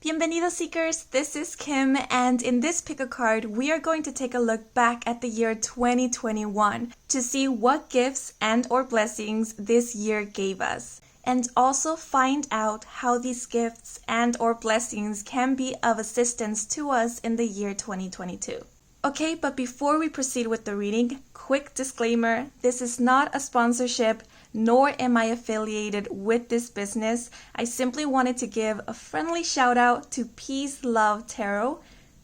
Bienvenidos Seekers, this is Kim, and in this pick a card, we are going to take a look back at the year 2021 to see what gifts and or blessings this year gave us, and also find out how these gifts and or blessings can be of assistance to us in the year 2022. Okay, but before we proceed with the reading, quick disclaimer, this is not a sponsorship, nor am I affiliated with this business. I simply wanted to give a friendly shout out to Peace Love Tarot,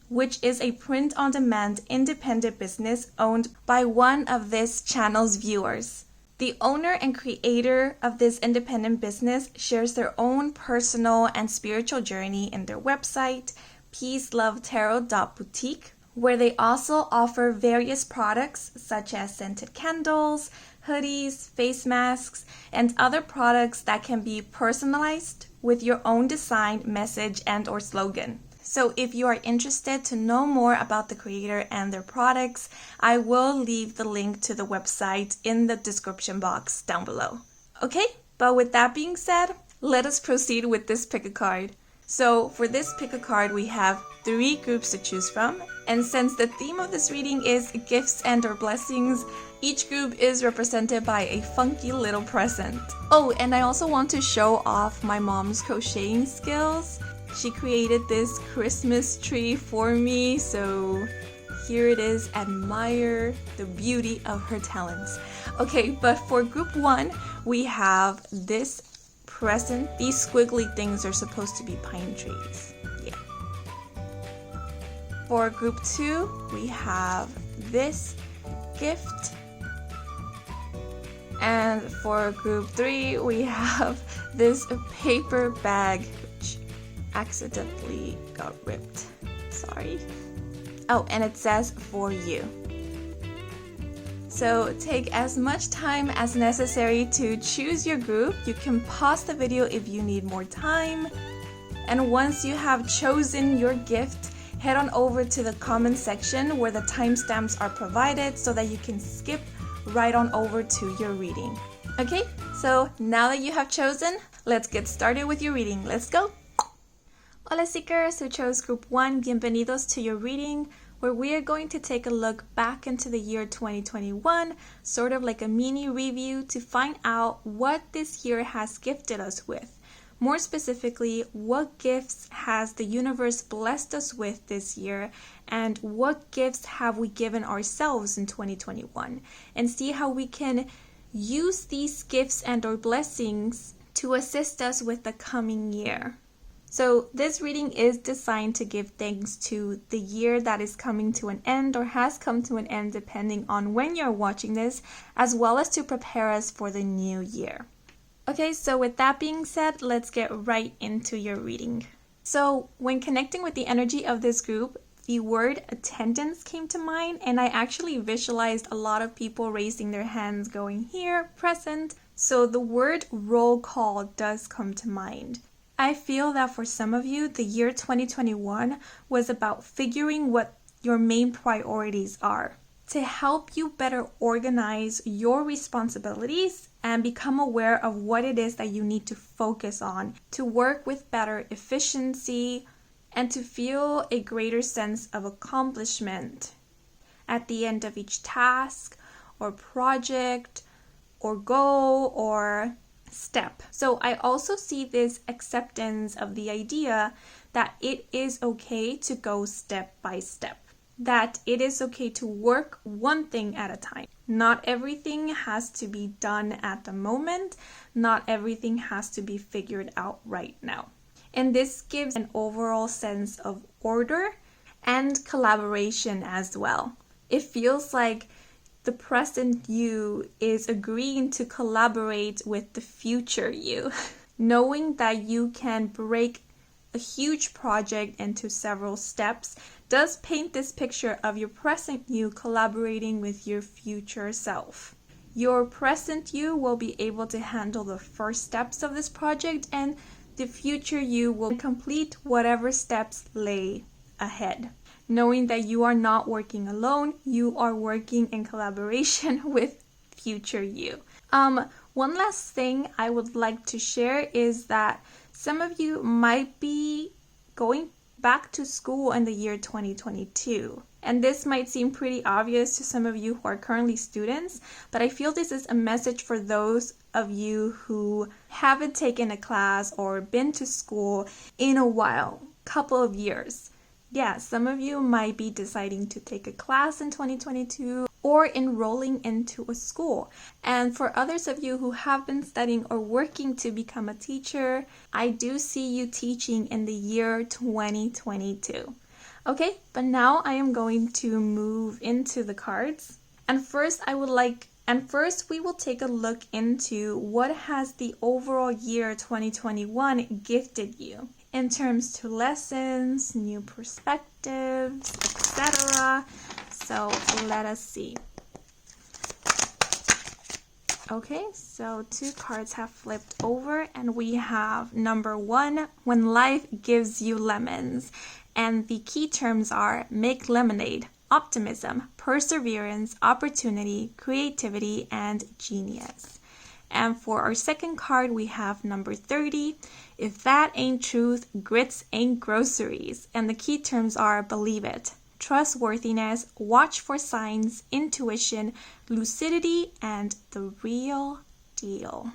which is a print-on-demand independent business owned by one of this channel's viewers. The owner and creator of this independent business shares their own personal and spiritual journey in their website, peacelovetarot.boutique, where they also offer various products such as scented candles, hoodies, face masks, and other products that can be personalized with your own design, message, and or slogan. So if you are interested to know more about the creator and their products, I will leave the link to the website in the description box down below. Okay, but with that being said, let us proceed with this pick a card. So for this pick a card, we have 3 groups to choose from, and since the theme of this reading is gifts and or blessings, each group is represented by a funky little present. Oh, and I also want to show off my mom's crocheting skills. She created this Christmas tree for me, so here it is. Admire the beauty of her talents. Okay, but for group 1, we have this present. These squiggly things are supposed to be pine trees. Yeah. For group 2, we have this gift. And for group 3, we have this paper bag, which accidentally got ripped. Sorry. Oh, and it says for you. So take as much time as necessary to choose your group. You can pause the video if you need more time. And once you have chosen your gift, head on over to the comment section where the timestamps are provided so that you can skip right on over to your reading. Okay, so now that you have chosen, let's get started with your reading. Let's go! Hola Seekers who chose group 1, bienvenidos to your reading, where we are going to take a look back into the year 2021, sort of like a mini review to find out what this year has gifted us with. More specifically, what gifts has the universe blessed us with this year, and what gifts have we given ourselves in 2021, and see how we can use these gifts and or blessings to assist us with the coming year. So this reading is designed to give thanks to the year that is coming to an end or has come to an end depending on when you're watching this, as well as to prepare us for the new year. Okay, so with that being said, let's get right into your reading. So when connecting with the energy of this group, the word attendance came to mind, and I actually visualized a lot of people raising their hands going here, present. So the word roll call does come to mind. I feel that for some of you, the year 2021 was about figuring what your main priorities are, to help you better organize your responsibilities and become aware of what it is that you need to focus on to work with better efficiency and to feel a greater sense of accomplishment at the end of each task or project or goal or step. So I also see this acceptance of the idea that it is okay to go step by step, that it is okay to work one thing at a time. Not everything has to be done at the moment. Not everything has to be figured out right now. And this gives an overall sense of order and collaboration as well. It feels like the present you is agreeing to collaborate with the future you, knowing that you can break a huge project into several steps does paint this picture of your present you collaborating with your future self. Your present you will be able to handle the first steps of this project, and the future you will complete whatever steps lay ahead. Knowing that you are not working alone, you are working in collaboration with future you. One last thing I would like to share is that some of you might be going back to school in the year 2022. And this might seem pretty obvious to some of you who are currently students, but I feel this is a message for those of you who haven't taken a class or been to school in a while, couple of years. Yeah, some of you might be deciding to take a class in 2022 or enrolling into a school. And for others of you who have been studying or working to become a teacher, I do see you teaching in the year 2022. Okay, but now I am going to move into the cards. And first we will take a look into what has the overall year 2021 gifted you in terms to lessons, new perspectives, etc. So let us see. Okay, so 2 cards have flipped over and we have number 1, when life gives you lemons. And the key terms are make lemonade, optimism, perseverance, opportunity, creativity, and genius. And for our second card, we have number 30. If that ain't truth, grits ain't groceries. And the key terms are believe it, trustworthiness, watch for signs, intuition, lucidity, and the real deal.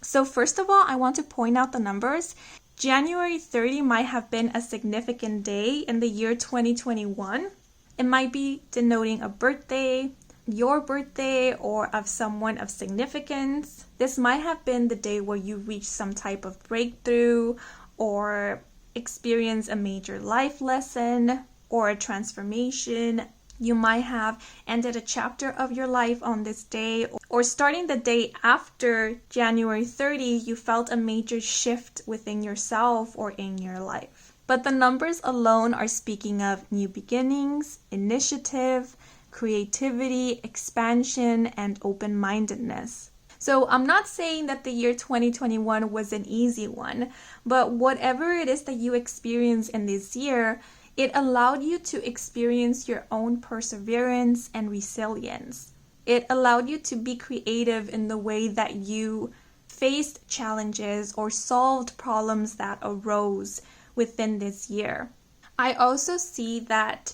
So first of all, I want to point out the numbers. January 30 might have been a significant day in the year 2021. It might be denoting a birthday, your birthday, or of someone of significance. This might have been the day where you reach some type of breakthrough or experience a major life lesson or a transformation. You might have ended a chapter of your life on this day, or starting the day after January 30, you felt a major shift within yourself or in your life. But the numbers alone are speaking of new beginnings, initiative, creativity, expansion, and open-mindedness. So I'm not saying that the year 2021 was an easy one, but whatever it is that you experience in this year, it allowed you to experience your own perseverance and resilience. It allowed you to be creative in the way that you faced challenges or solved problems that arose within this year. I also see that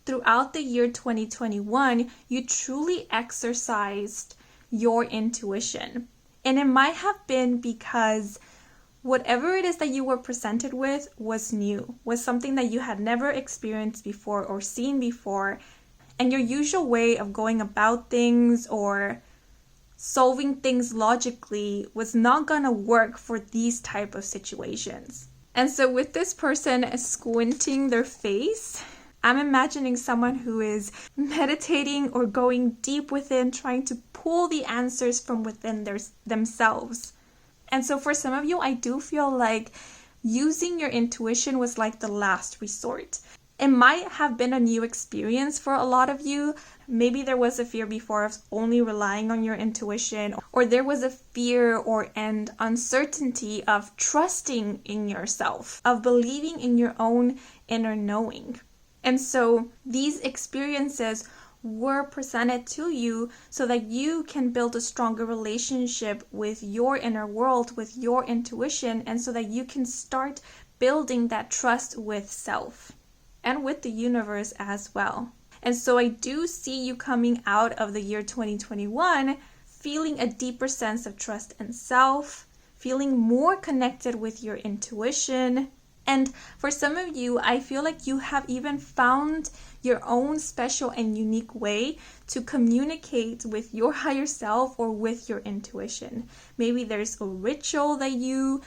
throughout the year 2021, you truly exercised your intuition. And it might have been because whatever it is that you were presented with was new, was something that you had never experienced before or seen before, and your usual way of going about things or solving things logically was not gonna work for these type of situations. And so with this person squinting their face, I'm imagining someone who is meditating or going deep within, trying to pull the answers from within themselves. And so for some of you, I do feel like using your intuition was like the last resort. It might have been a new experience for a lot of you. Maybe there was a fear before of only relying on your intuition, or there was a fear and uncertainty of trusting in yourself, of believing in your own inner knowing. And so these experiences were presented to you so that you can build a stronger relationship with your inner world, with your intuition, and so that you can start building that trust with self and with the universe as well. And so I do see you coming out of the year 2021 feeling a deeper sense of trust in self, feeling more connected with your intuition. And for some of you, I feel like you have even found your own special and unique way to communicate with your higher self or with your intuition. Maybe there's a ritual that you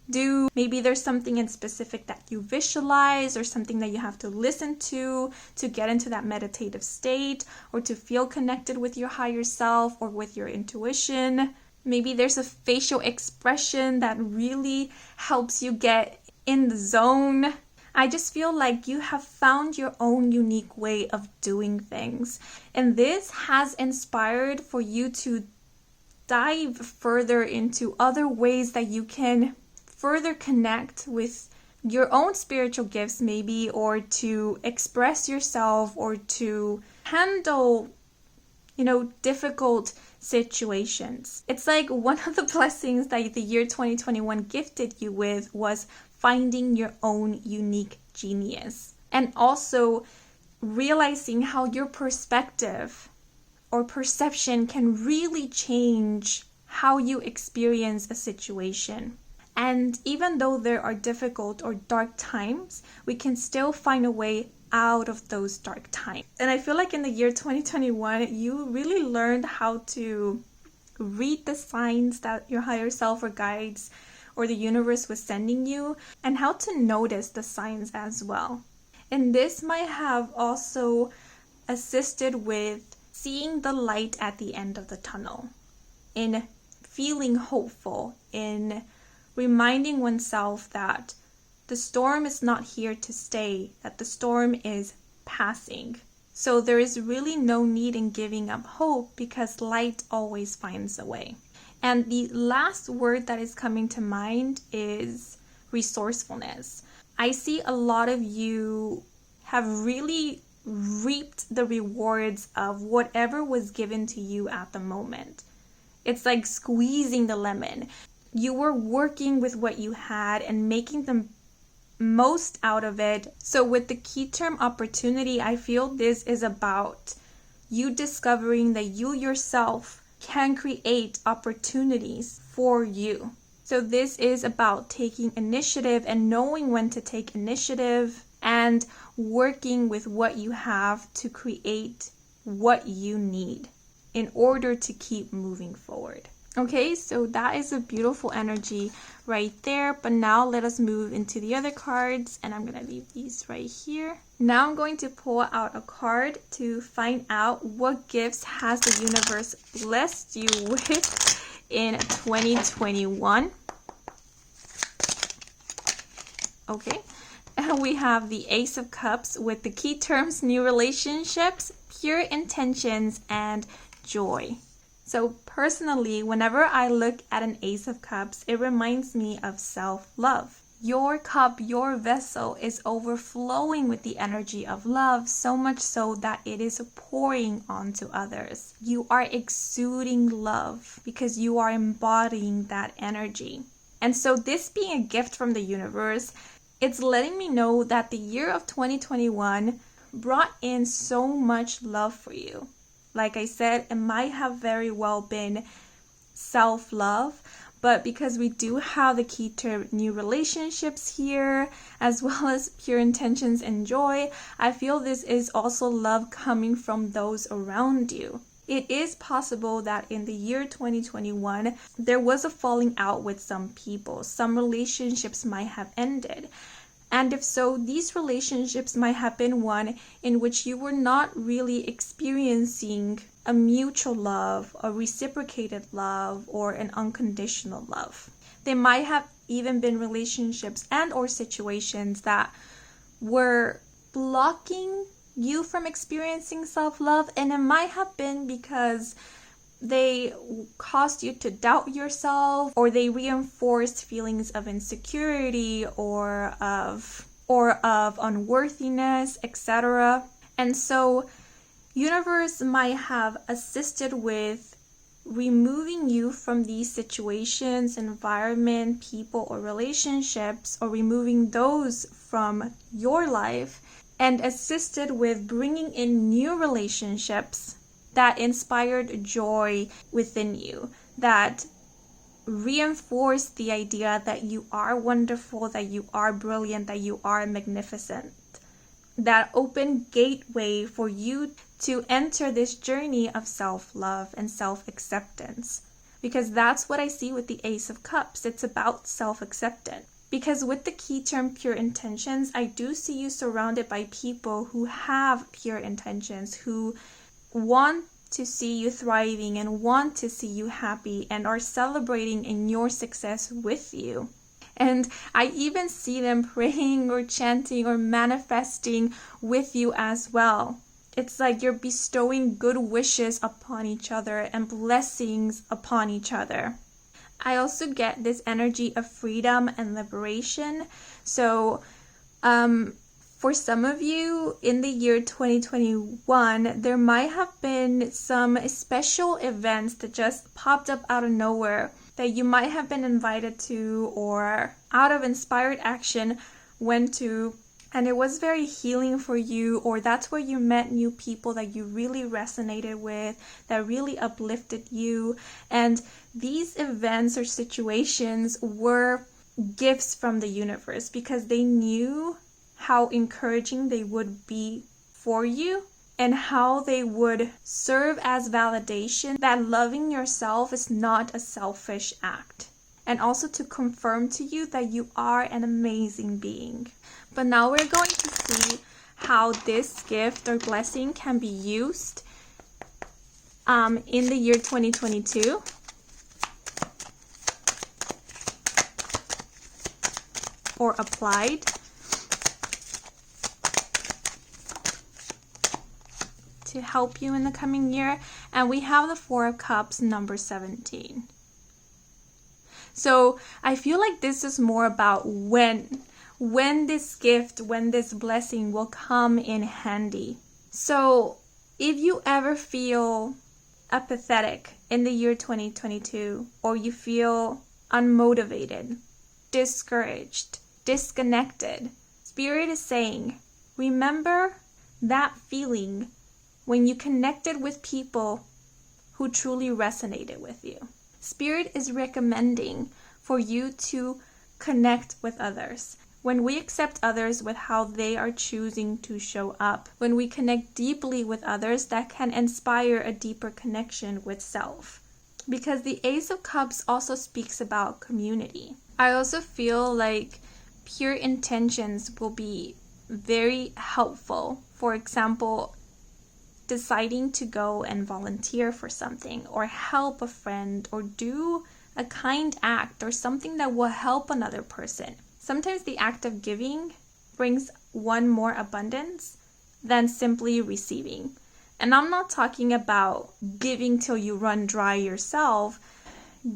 do. Maybe there's something in specific that you visualize or something that you have to listen to get into that meditative state or to feel connected with your higher self or with your intuition. Maybe there's a facial expression that really helps you get in the zone. I just feel like you have found your own unique way of doing things. And this has inspired for you to dive further into other ways that you can further connect with your own spiritual gifts maybe, or to express yourself or to handle, difficult situations. It's like one of the blessings that the year 2021 gifted you with was finding your own unique genius. And also realizing how your perspective or perception can really change how you experience a situation. And even though there are difficult or dark times, we can still find a way out of those dark times. And I feel like in the year 2021, you really learned how to read the signs that your higher self or guides or the universe was sending you, and how to notice the signs as well. And this might have also assisted with seeing the light at the end of the tunnel, in feeling hopeful, in reminding oneself that the storm is not here to stay, that the storm is passing. So there is really no need in giving up hope, because light always finds a way. And the last word that is coming to mind is resourcefulness. I see a lot of you have really reaped the rewards of whatever was given to you at the moment. It's like squeezing the lemon. You were working with what you had and making the most out of it. So with the key term opportunity, I feel this is about you discovering that you yourself can create opportunities for you. So this is about taking initiative and knowing when to take initiative and working with what you have to create what you need in order to keep moving forward. Okay, so that is a beautiful energy right there. But now let us move into the other cards, and I'm going to leave these right here. Now I'm going to pull out a card to find out what gifts has the universe blessed you with in 2021. Okay, and we have the Ace of Cups with the key terms: new relationships, pure intentions, and joy. So personally, whenever I look at an Ace of Cups, it reminds me of self-love. Your cup, your vessel is overflowing with the energy of love, so much so that it is pouring onto others. You are exuding love because you are embodying that energy. And so this being a gift from the universe, it's letting me know that the year of 2021 brought in so much love for you. Like I said, it might have very well been self-love, but because we do have the key to new relationships here, as well as pure intentions and joy, I feel this is also love coming from those around you. It is possible that in the year 2021, there was a falling out with some people. Some relationships might have ended. And if so, these relationships might have been one in which you were not really experiencing a mutual love, a reciprocated love, or an unconditional love. They might have even been relationships and or situations that were blocking you from experiencing self-love, and it might have been because they caused you to doubt yourself, or they reinforced feelings of insecurity or of unworthiness, etc. And so universe might have assisted with removing you from these situations, environment, people, or relationships, or removing those from your life, and assisted with bringing in new relationships that inspired joy within you, that reinforced the idea that you are wonderful, that you are brilliant, that you are magnificent, that opened gateway for you to enter this journey of self-love and self-acceptance. Because that's what I see with the Ace of Cups. It's about self-acceptance. Because with the key term pure intentions, I do see you surrounded by people who have pure intentions, who want to see you thriving and want to see you happy and are celebrating in your success with you. And I even see them praying or chanting or manifesting with you as well. It's like you're bestowing good wishes upon each other and blessings upon each other. I also get this energy of freedom and liberation. So, for some of you in the year 2021, there might have been some special events that just popped up out of nowhere, that you might have been invited to or out of inspired action went to, and it was very healing for you, or that's where you met new people that you really resonated with, that really uplifted you. And these events or situations were gifts from the universe because they knew how encouraging they would be for you and how they would serve as validation that loving yourself is not a selfish act. And also to confirm to you that you are an amazing being. But now we're going to see how this gift or blessing can be used in the year 2022. Or applied. To help you in the coming year. And we have the Four of Cups, number 17. So I feel like this is more about when this gift, when this blessing will come in handy. So if you ever feel apathetic in the year 2022, or you feel unmotivated, discouraged, disconnected, Spirit is saying, remember that feeling when you connected with people who truly resonated with you. Spirit is recommending for you to connect with others. When we accept others with how they are choosing to show up, when we connect deeply with others, that can inspire a deeper connection with self. Because the Ace of Cups also speaks about community. I also feel like pure intentions will be very helpful. For example, deciding to go and volunteer for something, or help a friend, or do a kind act, or something that will help another person. Sometimes the act of giving brings one more abundance than simply receiving. And I'm not talking about giving till you run dry yourself.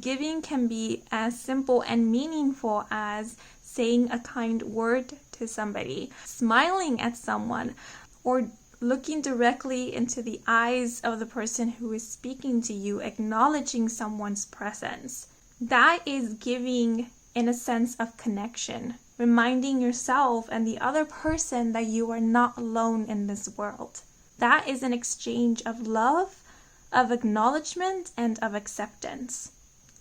Giving can be as simple and meaningful as saying a kind word to somebody, smiling at someone, or looking directly into the eyes of the person who is speaking to you, acknowledging someone's presence. That is giving in a sense of connection, reminding yourself and the other person that you are not alone in this world. That is an exchange of love, of acknowledgement, and of acceptance.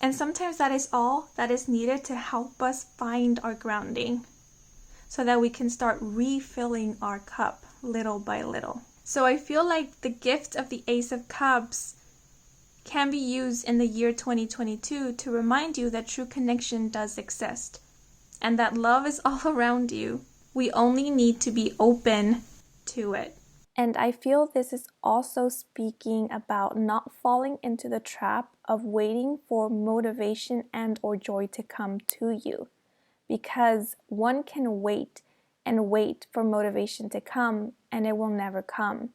And sometimes that is all that is needed to help us find our grounding, so that we can start refilling our cup little by little. So I feel like the gift of the Ace of Cups can be used in the year 2022 to remind you that true connection does exist and that love is all around you. We only need to be open to it. And I feel this is also speaking about not falling into the trap of waiting for motivation and or joy to come to you, because one can wait and wait for motivation to come and it will never come.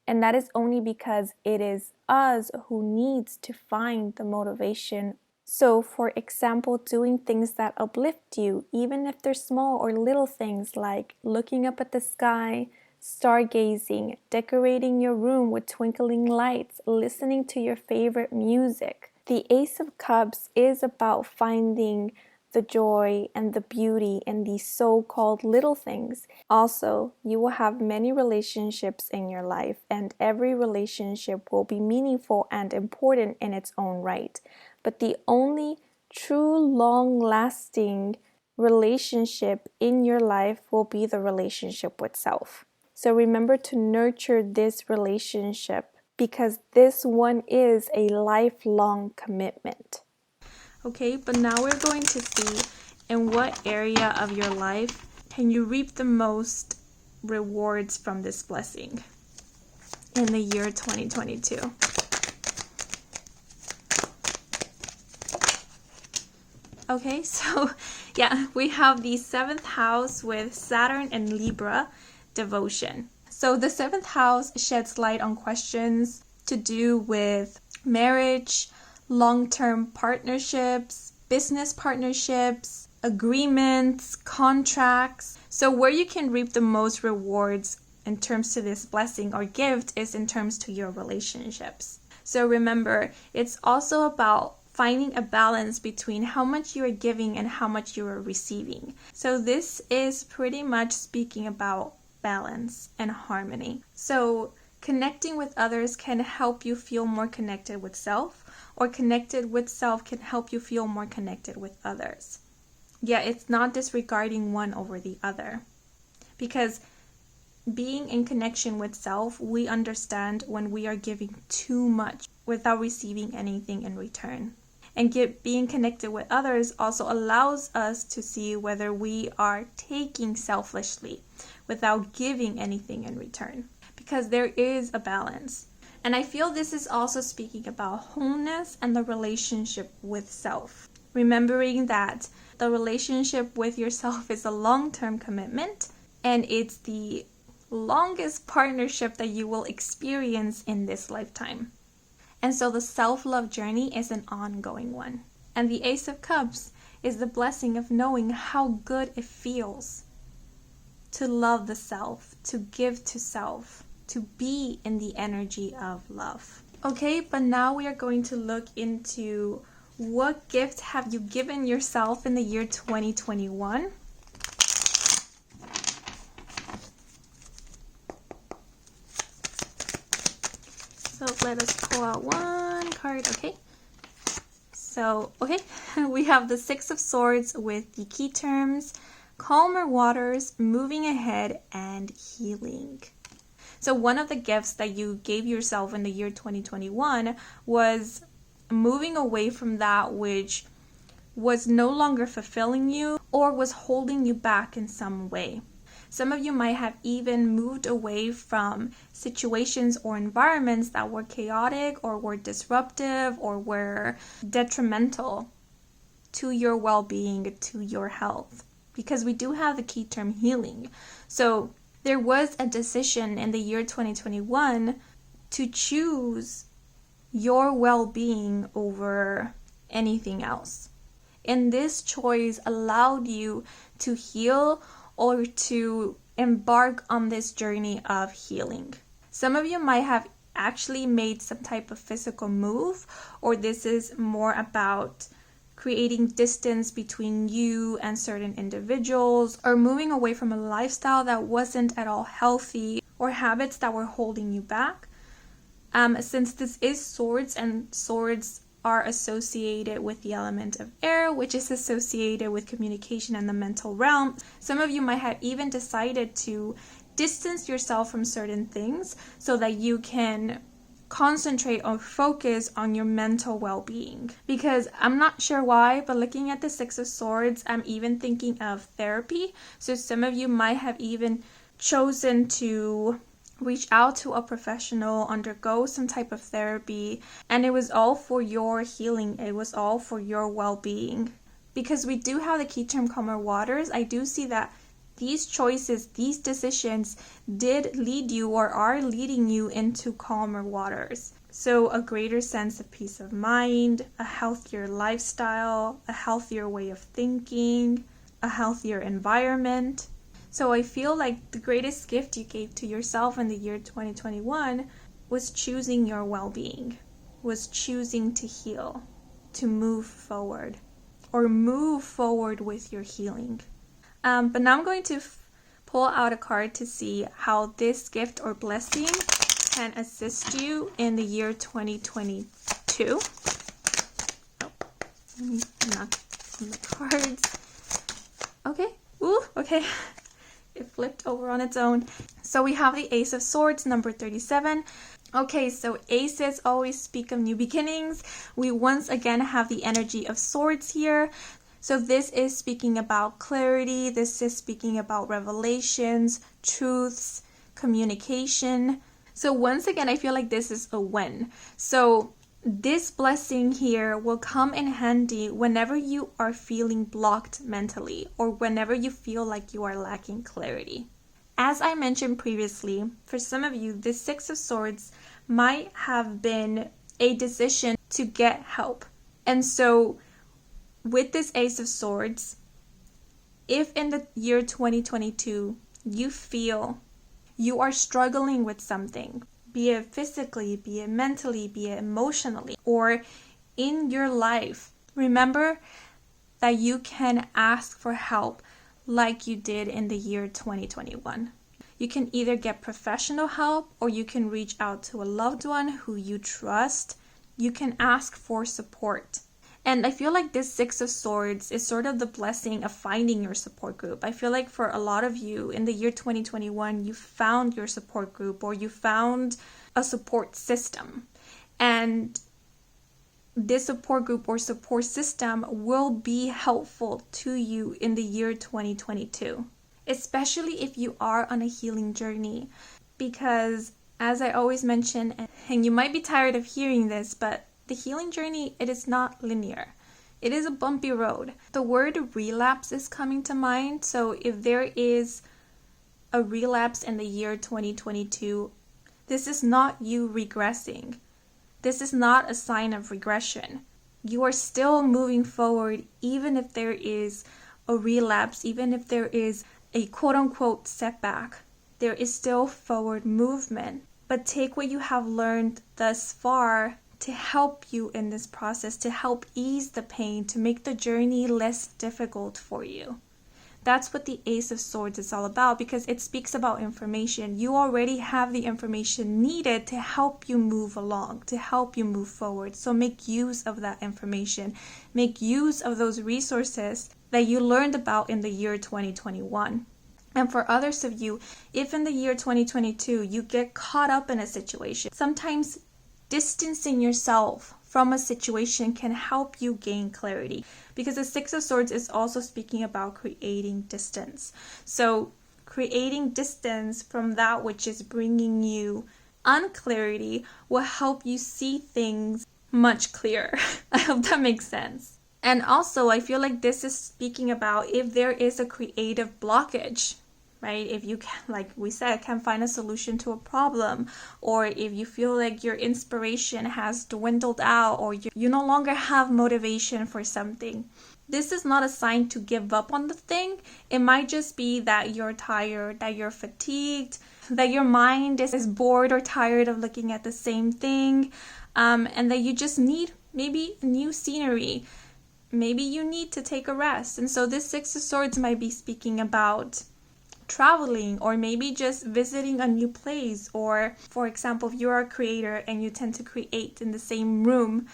And that is only because it is us who needs to find the motivation. So for example, doing things that uplift you, even if they're small or little things like looking up at the sky, stargazing, decorating your room with twinkling lights, listening to your favorite music. The Ace of Cups is about finding the joy and the beauty in these so-called little things. Also, you will have many relationships in your life, and every relationship will be meaningful and important in its own right. But the only true long-lasting relationship in your life will be the relationship with self. So remember to nurture this relationship, because this one is a lifelong commitment. Okay, but now we're going to see in what area of your life can you reap the most rewards from this blessing in the year 2022. Okay, so yeah, we have the 7th house with Saturn and Libra, devotion. So the 7th house sheds light on questions to do with marriage, long-term partnerships, business partnerships, agreements, contracts. So where you can reap the most rewards in terms to this blessing or gift is in terms to your relationships. So remember, it's also about finding a balance between how much you are giving and how much you are receiving. So this is pretty much speaking about balance and harmony. So connecting with others can help you feel more connected with self, or connected with self can help you feel more connected with others. Yeah, it's not disregarding one over the other. Because being in connection with self, we understand when we are giving too much without receiving anything in return. And being connected with others also allows us to see whether we are taking selfishly without giving anything in return. Because there is a balance. And I feel this is also speaking about wholeness and the relationship with self. Remembering that the relationship with yourself is a long-term commitment, and it's the longest partnership that you will experience in this lifetime. And so the self-love journey is an ongoing one. And the Ace of Cups is the blessing of knowing how good it feels to love the self, to give to self, to be in the energy of love. Okay, but now we are going to look into what gift have you given yourself in the year 2021? So let us pull out one card, okay? So, okay, we have the Six of Swords with the key terms, calmer waters, moving ahead, and healing. So one of the gifts that you gave yourself in the year 2021 was moving away from that which was no longer fulfilling you or was holding you back in some way. Some of you might have even moved away from situations or environments that were chaotic or were disruptive or were detrimental to your well-being, to your health. Because we do have the key term healing. So there was a decision in the year 2021 to choose your well-being over anything else. And this choice allowed you to heal or to embark on this journey of healing. Some of you might have actually made some type of physical move, or this is more about creating distance between you and certain individuals, or moving away from a lifestyle that wasn't at all healthy, or habits that were holding you back. Since this is swords, and swords are associated with the element of air, which is associated with communication and the mental realm, some of you might have even decided to distance yourself from certain things so that you can concentrate or focus on your mental well-being. Because I'm not sure why, but looking at the Six of Swords, I'm even thinking of therapy. So some of you might have even chosen to reach out to a professional, undergo some type of therapy, and it was all for your healing. It was all for your well-being. Because we do have the key term calmer waters, I do see that these choices, these decisions did lead you or are leading you into calmer waters. So a greater sense of peace of mind, a healthier lifestyle, a healthier way of thinking, a healthier environment. So I feel like the greatest gift you gave to yourself in the year 2021 was choosing your well-being, was choosing to heal, to move forward, or move forward with your healing. But now I'm going to pull out a card to see how this gift or blessing can assist you in the year 2022. Oh, let me knock on the cards. Okay. Ooh, okay. It flipped over on its own. So we have the Ace of Swords, number 37. Okay, so aces always speak of new beginnings. We once again have the energy of swords here. So this is speaking about clarity. This is speaking about revelations, truths, communication. So once again, I feel like this is a win. So this blessing here will come in handy whenever you are feeling blocked mentally or whenever you feel like you are lacking clarity. As I mentioned previously, for some of you, this Six of Swords might have been a decision to get help. And so with this Ace of Swords, if in the year 2022 you feel you are struggling with something, be it physically, be it mentally, be it emotionally, or in your life, remember that you can ask for help like you did in the year 2021. You can either get professional help or you can reach out to a loved one who you trust. You can ask for support. And I feel like this Six of Swords is sort of the blessing of finding your support group. I feel like for a lot of you in the year 2021, you found your support group or you found a support system. And this support group or support system will be helpful to you in the year 2022, especially if you are on a healing journey. Because as I always mention, and you might be tired of hearing this, but the healing journey, it is not linear. It is a bumpy road. The word relapse is coming to mind. So if there is a relapse in the year 2022, this is not you regressing. This is not a sign of regression. You are still moving forward even if there is a relapse, even if there is a quote-unquote setback. There is still forward movement. But take what you have learned thus far to help you in this process, to help ease the pain, to make the journey less difficult for you. That's what the Ace of Swords is all about, because it speaks about information. You already have the information needed to help you move along, to help you move forward. So make use of that information. Make use of those resources that you learned about in the year 2021. And for others of you, if in the year 2022 you get caught up in a situation, sometimes distancing yourself from a situation can help you gain clarity, because the Six of Swords is also speaking about creating distance. So creating distance from that which is bringing you unclarity will help you see things much clearer. I hope that makes sense. And also, I feel like this is speaking about if there is a creative blockage, right? If you can, like we said, can't find a solution to a problem, or if you feel like your inspiration has dwindled out, or you no longer have motivation for something, this is not a sign to give up on the thing. It might just be that you're tired, that you're fatigued, that your mind is bored or tired of looking at the same thing, and that you just need maybe new scenery. Maybe you need to take a rest. And so this Six of Swords might be speaking about traveling, or maybe just visiting a new place. Or for example, if you're a creator and you tend to create in the same room,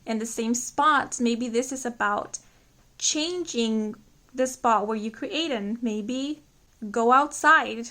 in the same spot, maybe this is about changing the spot where you create in. Maybe go outside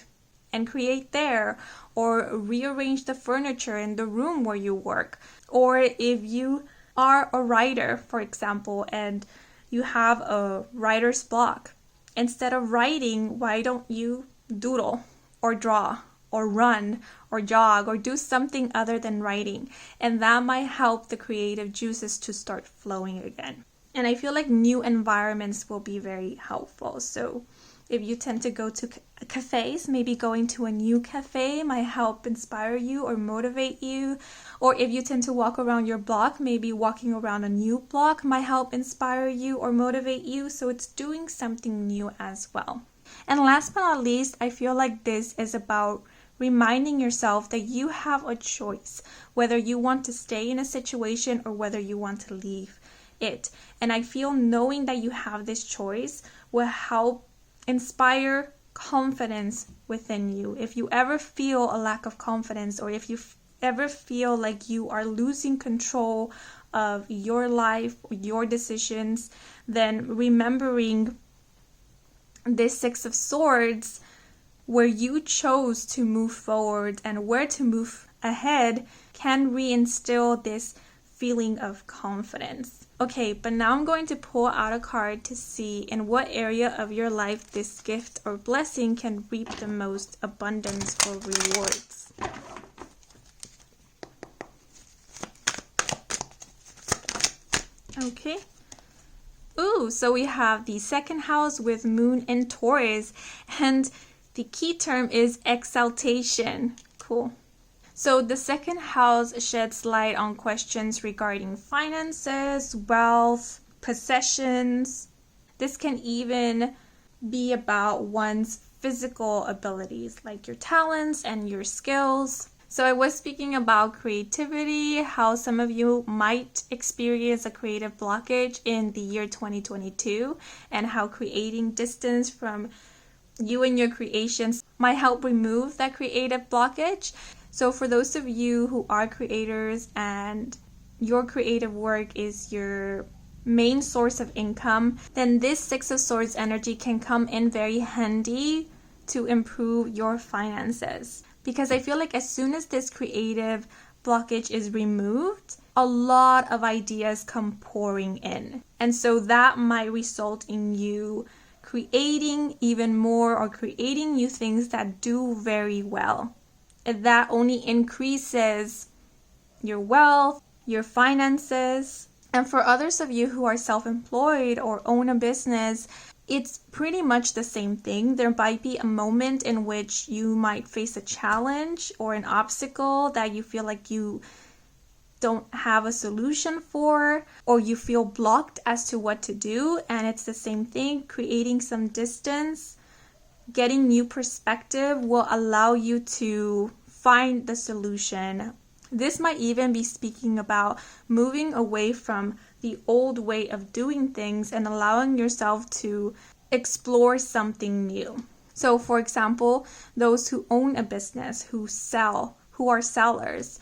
and create there, or rearrange the furniture in the room where you work. Or if you are a writer, for example, and you have a writer's block, instead of writing, why don't you doodle or draw or run or jog or do something other than writing? And that might help the creative juices to start flowing again. And I feel like new environments will be very helpful. So if you tend to go to cafes, maybe going to a new cafe might help inspire you or motivate you. Or if you tend to walk around your block, maybe walking around a new block might help inspire you or motivate you. So it's doing something new as well. And last but not least, I feel like this is about reminding yourself that you have a choice, whether you want to stay in a situation or whether you want to leave it. And I feel knowing that you have this choice will help inspire confidence within you. If you ever feel a lack of confidence, or if you ever feel like you are losing control of your life, your decisions, then remembering this Six of Swords, where you chose to move forward and where to move ahead, can reinstill this feeling of confidence. Okay, but now I'm going to pull out a card to see in what area of your life this gift or blessing can reap the most abundance or rewards. Okay. Ooh, so we have the second house with Moon in Taurus, and the key term is exaltation. Cool. So the second house sheds light on questions regarding finances, wealth, possessions. This can even be about one's physical abilities, like your talents and your skills. So I was speaking about creativity, how some of you might experience a creative blockage in the year 2022, and how creating distance from you and your creations might help remove that creative blockage. So for those of you who are creators and your creative work is your main source of income, then this Six of Swords energy can come in very handy to improve your finances. Because I feel like as soon as this creative blockage is removed, a lot of ideas come pouring in. And so that might result in you creating even more or creating new things that do very well. And that only increases your wealth, your finances. And for others of you who are self-employed or own a business, it's pretty much the same thing. There might be a moment in which you might face a challenge or an obstacle that you feel like you don't have a solution for, or you feel blocked as to what to do. And it's the same thing. Creating some distance, getting new perspective will allow you to find the solution. This might even be speaking about moving away from the old way of doing things and allowing yourself to explore something new. So for example, those who own a business, who sell, who are sellers,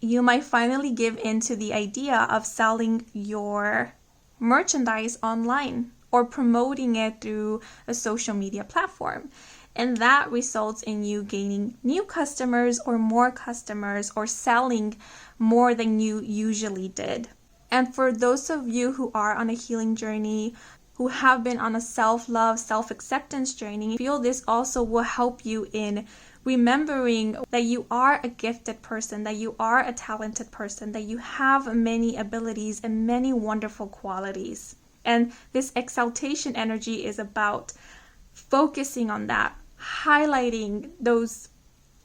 you might finally give into the idea of selling your merchandise online or promoting it through a social media platform. And that results in you gaining new customers or more customers or selling more than you usually did. And for those of you who are on a healing journey, who have been on a self-love, self-acceptance journey, I feel this also will help you in remembering that you are a gifted person, that you are a talented person, that you have many abilities and many wonderful qualities. And this exaltation energy is about focusing on that, highlighting those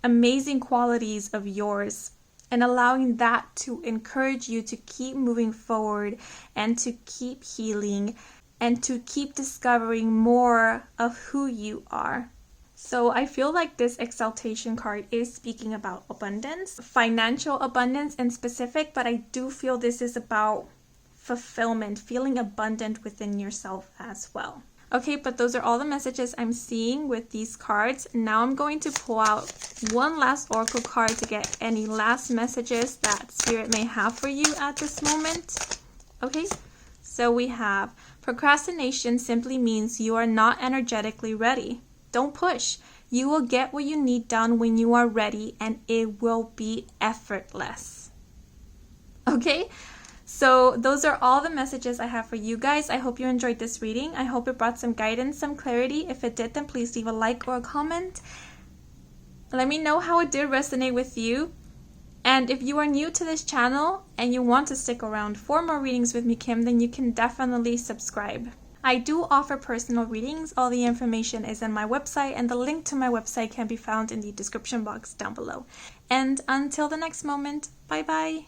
amazing qualities of yours and allowing that to encourage you to keep moving forward and to keep healing and to keep discovering more of who you are. So I feel like this exaltation card is speaking about abundance, financial abundance in specific, but I do feel this is about fulfillment, feeling abundant within yourself as well. Okay, but those are all the messages I'm seeing with these cards. Now I'm going to pull out one last oracle card to get any last messages that Spirit may have for you at this moment. Okay, so we have procrastination simply means you are not energetically ready. Don't push. You will get what you need done when you are ready, and it will be effortless. Okay? So those are all the messages I have for you guys. I hope you enjoyed this reading. I hope it brought some guidance, some clarity. If it did, then please leave a like or a comment. Let me know how it did resonate with you. And if you are new to this channel and you want to stick around for more readings with me, Kim, then you can definitely subscribe. I do offer personal readings. All the information is in my website, and the link to my website can be found in the description box down below. And until the next moment, bye-bye.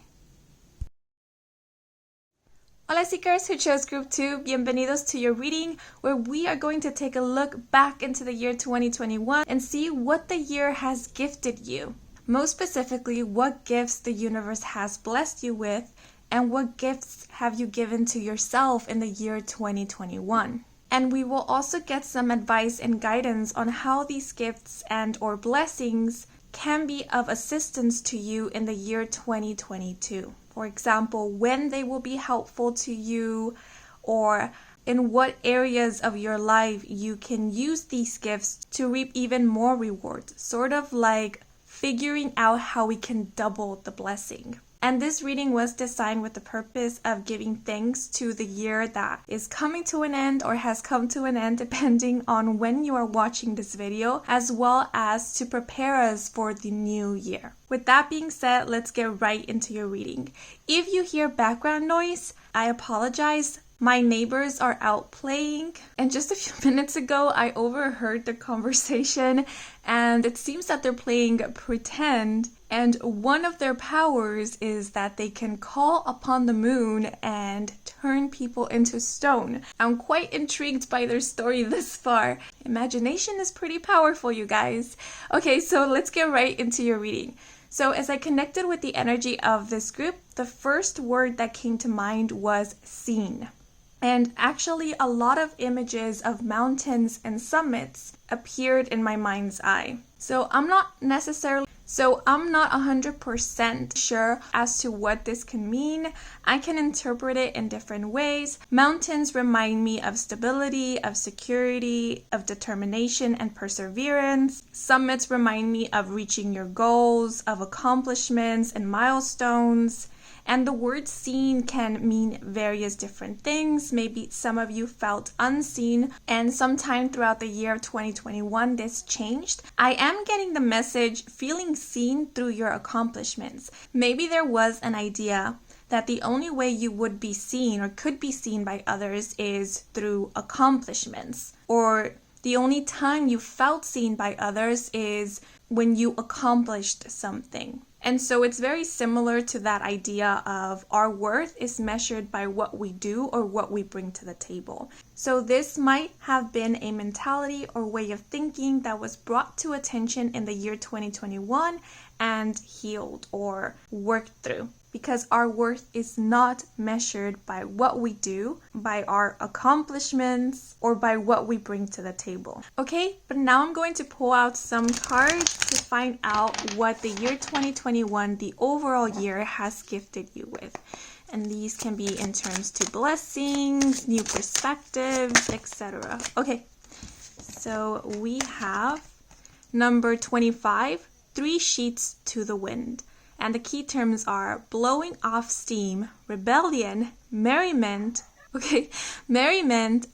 Hola seekers who chose group 2, bienvenidos to your reading, where we are going to take a look back into the year 2021 and see what the year has gifted you. Most specifically, what gifts the universe has blessed you with, and what gifts have you given to yourself in the year 2021. And we will also get some advice and guidance on how these gifts and or blessings can be of assistance to you in the year 2022. For example, when they will be helpful to you, or in what areas of your life you can use these gifts to reap even more rewards. Sort of like figuring out how we can double the blessing. And this reading was designed with the purpose of giving thanks to the year that is coming to an end or has come to an end, depending on when you are watching this video, as well as to prepare us for the new year. With that being said, let's get right into your reading. If you hear background noise, I apologize. My neighbors are out playing, and just a few minutes ago I overheard the conversation, and it seems that they're playing pretend, and one of their powers is that they can call upon the moon and turn people into stone. I'm quite intrigued by their story this far. Imagination is pretty powerful, you guys. Okay, so let's get right into your reading. So as I connected with the energy of this group, the first word that came to mind was seen. And actually, a lot of images of mountains and summits appeared in my mind's eye. So I'm not 100% sure as to what this can mean. I can interpret it in different ways. Mountains remind me of stability, of security, of determination and perseverance. Summits remind me of reaching your goals, of accomplishments and milestones. And the word seen can mean various different things. Maybe some of you felt unseen, and sometime throughout the year of 2021, this changed. I am getting the message feeling seen through your accomplishments. Maybe there was an idea that the only way you would be seen or could be seen by others is through accomplishments, or the only time you felt seen by others is when you accomplished something. And so it's very similar to that idea of our worth is measured by what we do or what we bring to the table. So this might have been a mentality or way of thinking that was brought to attention in the year 2021 and healed or worked through. Because our worth is not measured by what we do, by our accomplishments, or by what we bring to the table. Okay, but now I'm going to pull out some cards to find out what the year 2021, the overall year, has gifted you with. And these can be in terms to blessings, new perspectives, etc. Okay, so we have number 25, 3 sheets to the wind. And the key terms are blowing off steam, rebellion, merriment,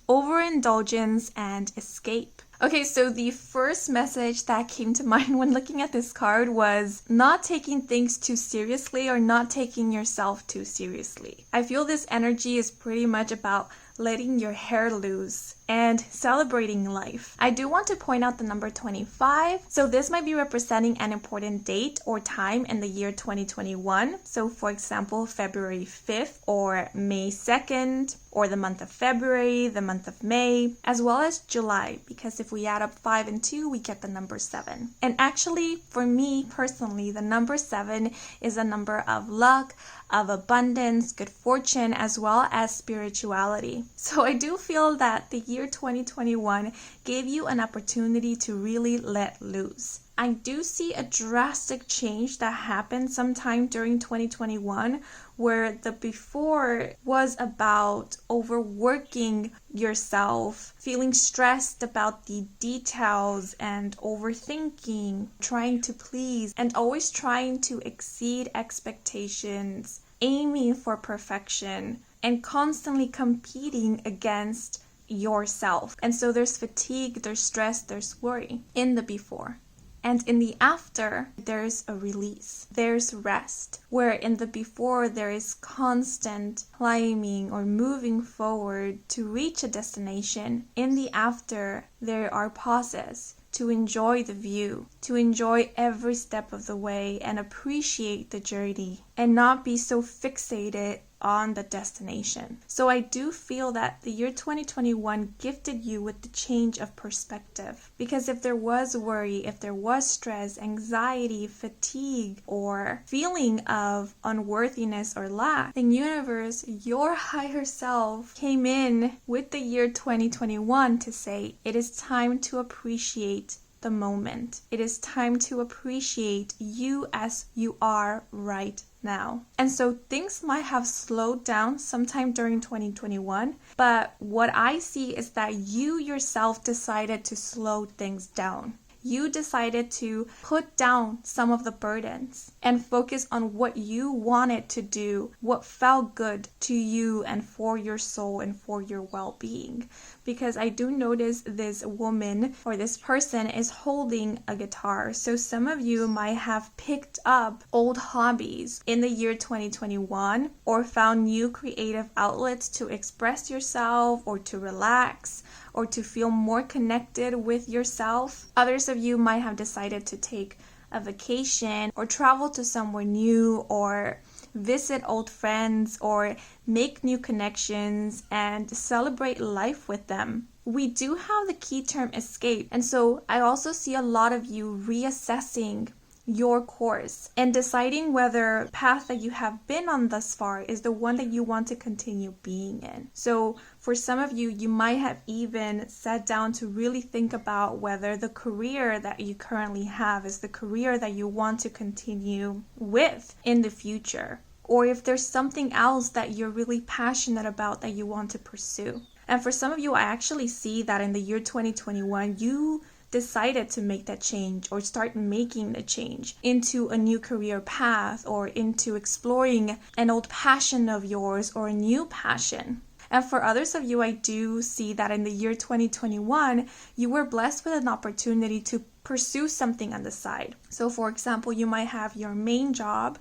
overindulgence, and escape. Okay, so the first message that came to mind when looking at this card was not taking things too seriously or not taking yourself too seriously. I feel this energy is pretty much about letting your hair loose and celebrating life. I do want to point out the number 25. So this might be representing an important date or time in the year 2021. So for example, February 5th or May 2nd, or the month of February, the month of May, as well as July, because if we add up 5 and 2, we get the number 7. And actually, for me personally, the number 7 is a number of luck, of abundance, good fortune, as well as spirituality. So I do feel that the year 2021 gave you an opportunity to really let loose. I do see a drastic change that happened sometime during 2021 where the before was about overworking yourself, feeling stressed about the details and overthinking, trying to please and always trying to exceed expectations, aiming for perfection and constantly competing against yourself. And so there's fatigue, there's stress, there's worry in the before. And in the after, there's a release. There's rest. Where in the before, there is constant climbing or moving forward to reach a destination. In the after, there are pauses to enjoy the view, to enjoy every step of the way and appreciate the journey and not be so fixated on the destination. So I do feel that the year 2021 gifted you with the change of perspective, because if there was worry, if there was stress, anxiety, fatigue, or feeling of unworthiness or lack, the universe, your higher self, came in with the year 2021 to say it is time to appreciate the moment. It is time to appreciate you as you are right now. And so things might have slowed down sometime during 2021, but what I see is that you yourself decided to slow things down. You decided to put down some of the burdens and focus on what you wanted to do, what felt good to you and for your soul and for your well-being. Because I do notice this woman or this person is holding a guitar. So some of you might have picked up old hobbies in the year 2021 or found new creative outlets to express yourself or to relax or to feel more connected with yourself. Others of you might have decided to take a vacation or travel to somewhere new or visit old friends or make new connections and celebrate life with them. We do have the key term escape, and so I also see a lot of you reassessing your course and deciding whether the path that you have been on thus far is the one that you want to continue being in. So for some of you, you might have even sat down to really think about whether the career that you currently have is the career that you want to continue with in the future, or if there's something else that you're really passionate about that you want to pursue. And for some of you, I actually see that in the year 2021, you decided to make that change or start making the change into a new career path or into exploring an old passion of yours or a new passion. And for others of you, I do see that in the year 2021, you were blessed with an opportunity to pursue something on the side. So for example, you might have your main job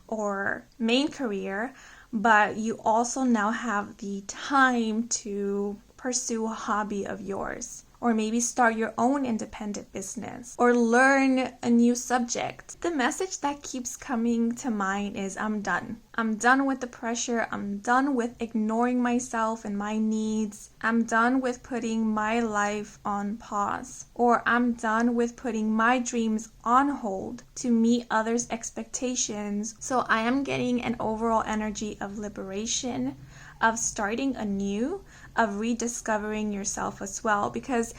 or main career, but you also now have the time to pursue a hobby of yours, or maybe start your own independent business, or learn a new subject. The message that keeps coming to mind is I'm done. I'm done with the pressure. I'm done with ignoring myself and my needs. I'm done with putting my life on pause, or I'm done with putting my dreams on hold to meet others' expectations. So I am getting an overall energy of liberation, of starting anew, of rediscovering yourself as well. Because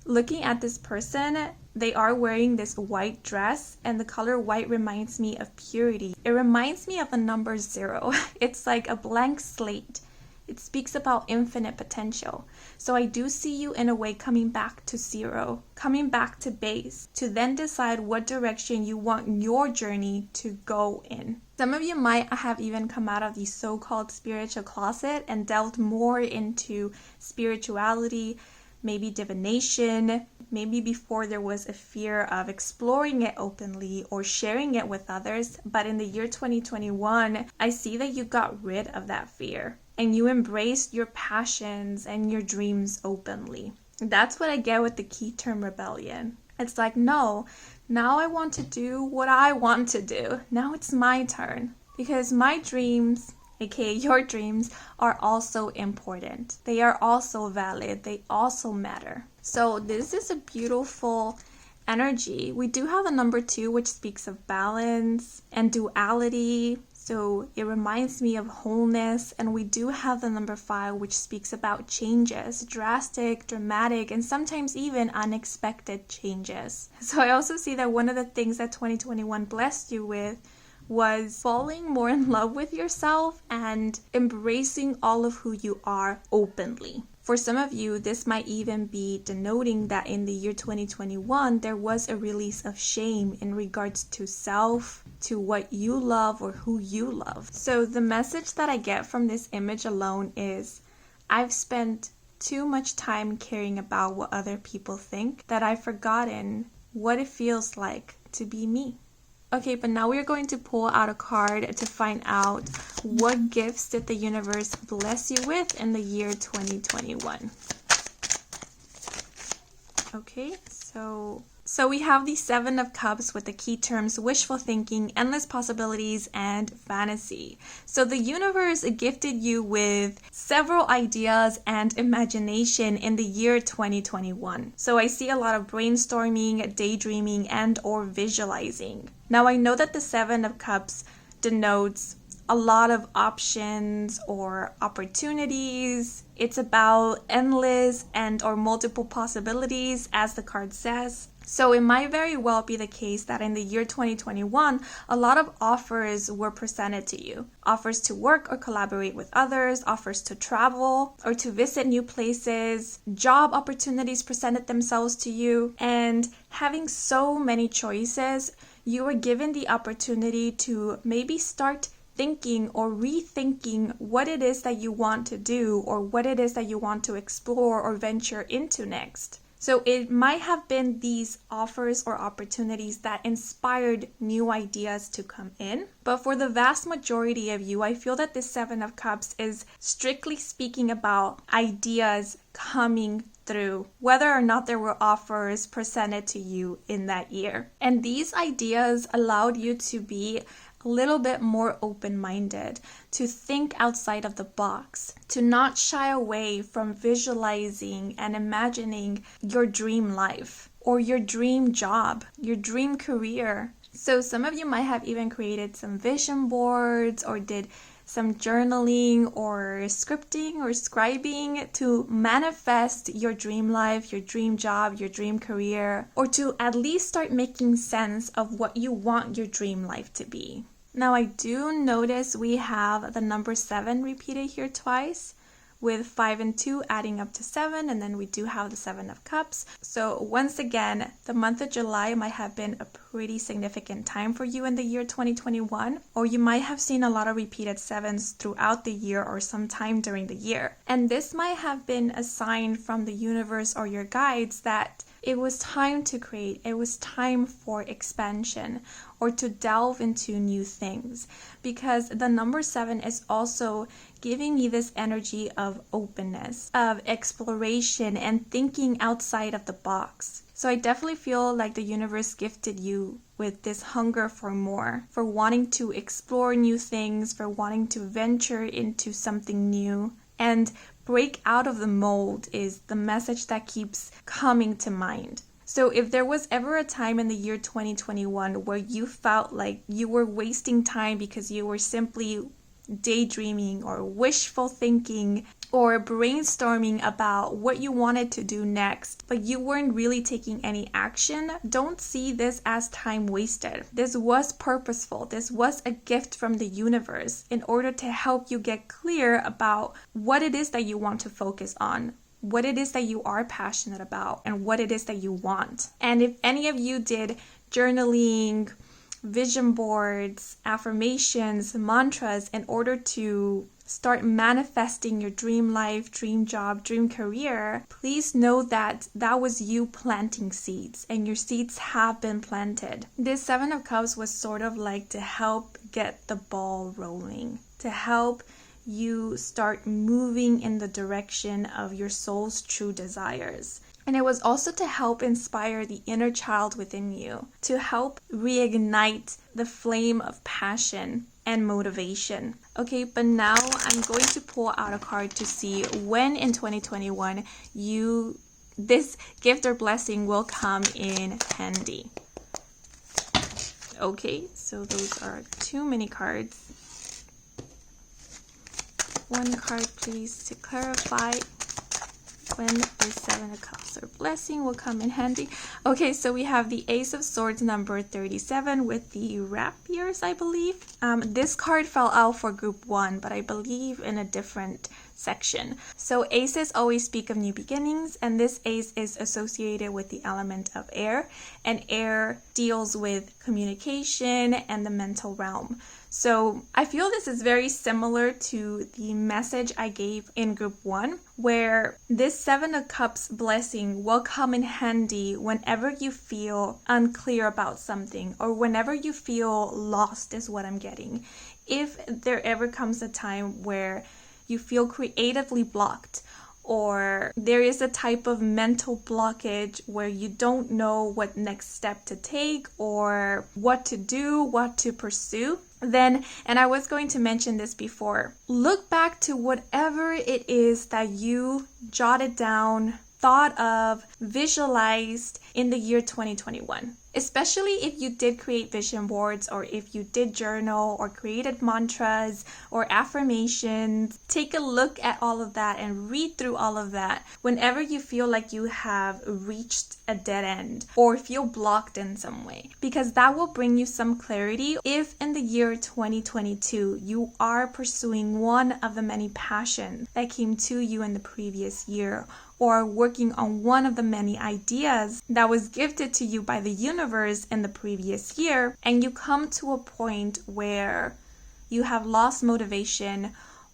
looking at this person, they are wearing this white dress, and the color white reminds me of purity. It reminds me of the number 0. It's like a blank slate. It speaks about infinite potential. So I do see you in a way coming back to 0, coming back to base, to then decide what direction you want your journey to go in. Some of you might have even come out of the so-called spiritual closet and delved more into spirituality, maybe divination. Maybe before there was a fear of exploring it openly or sharing it with others. But in the year 2021, I see that you got rid of that fear and you embraced your passions and your dreams openly. That's what I get with the key term rebellion. It's like, no, now I want to do what I want to do. Now it's my turn, because my dreams, aka your dreams, are also important. They are also valid. They also matter. So this is a beautiful energy. We do have the number 2, which speaks of balance and duality. So it reminds me of wholeness. And we do have the number 5, which speaks about changes, drastic, dramatic, and sometimes even unexpected changes. So I also see that one of the things that 2021 blessed you with was falling more in love with yourself and embracing all of who you are openly. For some of you, this might even be denoting that in the year 2021, there was a release of shame in regards to self, to what you love or who you love. So the message that I get from this image alone is, I've spent too much time caring about what other people think that I've forgotten what it feels like to be me. Okay, but now we're going to pull out a card to find out what gifts did the universe bless you with in the year 2021. Okay, so we have the 7 of Cups with the key terms wishful thinking, endless possibilities, and fantasy. So the universe gifted you with several ideas and imagination in the year 2021. So I see a lot of brainstorming, daydreaming, and or visualizing. Now I know that the 7 of Cups denotes a lot of options or opportunities. It's about endless and or multiple possibilities, as the card says. So it might very well be the case that in the year 2021, a lot of offers were presented to you. Offers to work or collaborate with others, offers to travel or to visit new places, job opportunities presented themselves to you. And having so many choices, you were given the opportunity to maybe start thinking or rethinking what it is that you want to do or what it is that you want to explore or venture into next. So it might have been these offers or opportunities that inspired new ideas to come in. But for the vast majority of you, I feel that this 7 of Cups is strictly speaking about ideas coming through, whether or not there were offers presented to you in that year. And these ideas allowed you to be a little bit more open-minded, to think outside of the box, to not shy away from visualizing and imagining your dream life or your dream job, your dream career, So some of you might have even created some vision boards or did some journaling or scripting or scribing to manifest your dream life, your dream job, your dream career, or to at least start making sense of what you want your dream life to be. Now I do notice we have the number 7 repeated here twice, with 5 and 2 adding up to 7, and then we do have the 7 of Cups. So once again, the month of July might have been a pretty significant time for you in the year 2021, or you might have seen a lot of repeated 7s throughout the year or sometime during the year. And this might have been a sign from the universe or your guides that it was time to create, it was time for expansion or to delve into new things, because the number 7 is also giving me this energy of openness, of exploration and thinking outside of the box. So I definitely feel like the universe gifted you with this hunger for more, for wanting to explore new things, for wanting to venture into something new. And break out of the mold is the message that keeps coming to mind. So if there was ever a time in the year 2021 where you felt like you were wasting time because you were simply daydreaming or wishful thinking or brainstorming about what you wanted to do next, but you weren't really taking any action, don't see this as time wasted. This was purposeful. This was a gift from the universe in order to help you get clear about what it is that you want to focus on, what it is that you are passionate about, and what it is that you want. And if any of you did journaling, vision boards, affirmations, mantras in order to start manifesting your dream life, dream job, dream career, please know that that was you planting seeds, and your seeds have been planted. This 7 of Cups was sort of like to help get the ball rolling, to help you start moving in the direction of your soul's true desires. And it was also to help inspire the inner child within you, to help reignite the flame of passion and motivation. Okay, but now I'm going to pull out a card to see when in 2021 this gift or blessing will come in handy. Okay, so those are too many cards. One card, please, to clarify when the 7 of Cups or blessing will come in handy. Okay, so we have the Ace of Swords number 37 with the rapiers, I believe. This card fell out for group 1, but I believe in a different section. So aces always speak of new beginnings, and this ace is associated with the element of air, and air deals with communication and the mental realm. So I feel this is very similar to the message I gave in group 1, where this 7 of Cups blessing will come in handy whenever you feel unclear about something, or whenever you feel lost is what I'm getting. If there ever comes a time where you feel creatively blocked, or there is a type of mental blockage where you don't know what next step to take or what to do, what to pursue, then, and I was going to mention this before, look back to whatever it is that you jotted down, thought of, visualized in the year 2021. Especially if you did create vision boards, or if you did journal or created mantras or affirmations, take a look at all of that and read through all of that whenever you feel like you have reached a dead end or feel blocked in some way, because that will bring you some clarity if in the year 2022 you are pursuing one of the many passions that came to you in the previous year, or working on one of the many ideas that was gifted to you by the universe in the previous year, and you come to a point where you have lost motivation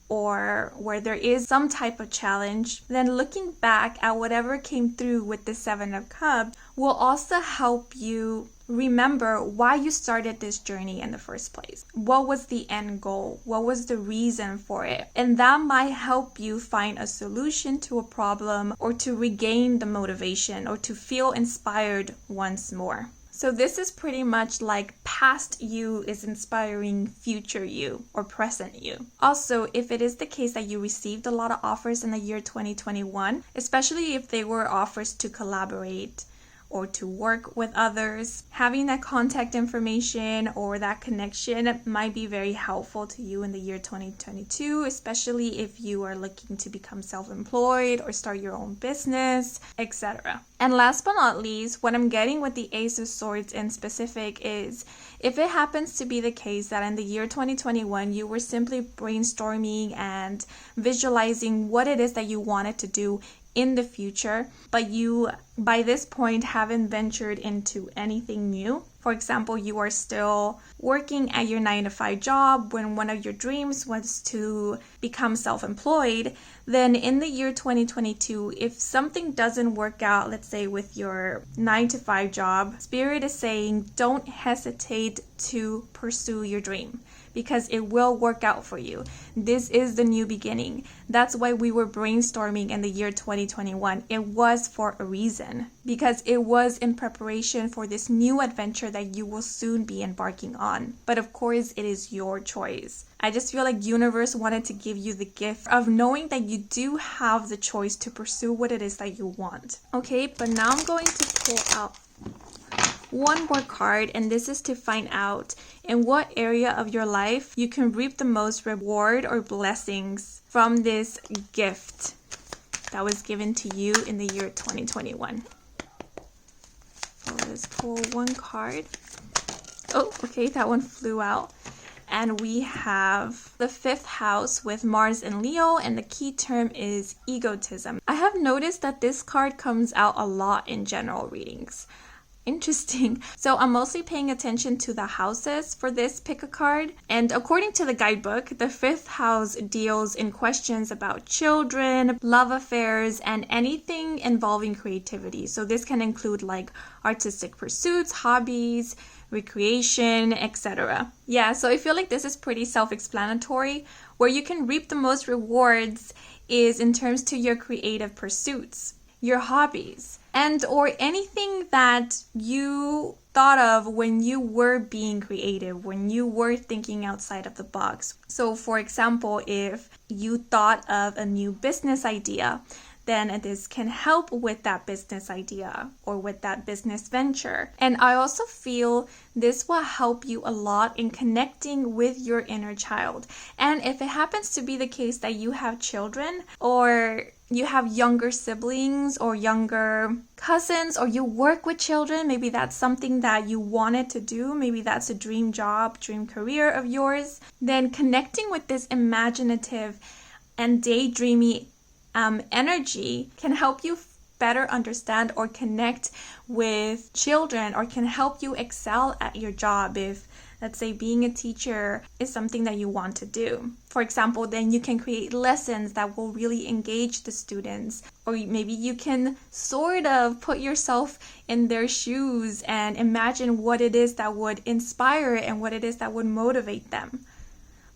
or where there is some type of challenge, then looking back at whatever came through with the 7 of Cups will also help you remember why you started this journey in the first place. What was the end goal? What was the reason for it? And that might help you find a solution to a problem, or to regain the motivation, or to feel inspired once more. So this is pretty much like past you is inspiring future you or present you. Also, if it is the case that you received a lot of offers in the year 2021, especially if they were offers to collaborate, or to work with others. Having that contact information or that connection might be very helpful to you in the year 2022, especially if you are looking to become self-employed or start your own business, etc. And last but not least, what I'm getting with the Ace of Swords in specific is if it happens to be the case that in the year 2021 you were simply brainstorming and visualizing what it is that you wanted to do in the future, but you by this point haven't ventured into anything new. For example, you are still working at your 9-to-5 job when one of your dreams was to become self-employed. Then in the year 2022, if something doesn't work out, let's say with your 9-to-5 job, Spirit is saying don't hesitate to pursue your dream, because it will work out for you. This is the new beginning. That's why we were brainstorming in the year 2021. It was for a reason, because it was in preparation for this new adventure that you will soon be embarking on. But of course, it is your choice. I just feel like universe wanted to give you the gift of knowing that you do have the choice to pursue what it is that you want. Okay, but now I'm going to pull out one more card, and this is to find out in what area of your life you can reap the most reward or blessings from this gift that was given to you in the year 2021. So let's pull one card. Oh, okay, that one flew out. And we have the 5th house with Mars and Leo, and the key term is egotism. I have noticed that this card comes out a lot in general readings. Interesting. So I'm mostly paying attention to the houses for this pick a card. And according to the guidebook, the 5th house deals in questions about children, love affairs, and anything involving creativity. So this can include like artistic pursuits, hobbies, recreation, etc. Yeah, so I feel like this is pretty self-explanatory. Where you can reap the most rewards is in terms to your creative pursuits, your hobbies, and or anything that you thought of when you were being creative, when you were thinking outside of the box. So for example, if you thought of a new business idea, then this can help with that business idea or with that business venture. And I also feel this will help you a lot in connecting with your inner child. And if it happens to be the case that you have children, or you have younger siblings or younger cousins, or you work with children, maybe that's something that you wanted to do, maybe that's a dream job, dream career of yours, then connecting with this imaginative and daydreamy energy can help you better understand or connect with children, or can help you excel at your job. If, let's say, being a teacher is something that you want to do, for example, then you can create lessons that will really engage the students. Or maybe you can sort of put yourself in their shoes and imagine what it is that would inspire and what it is that would motivate them.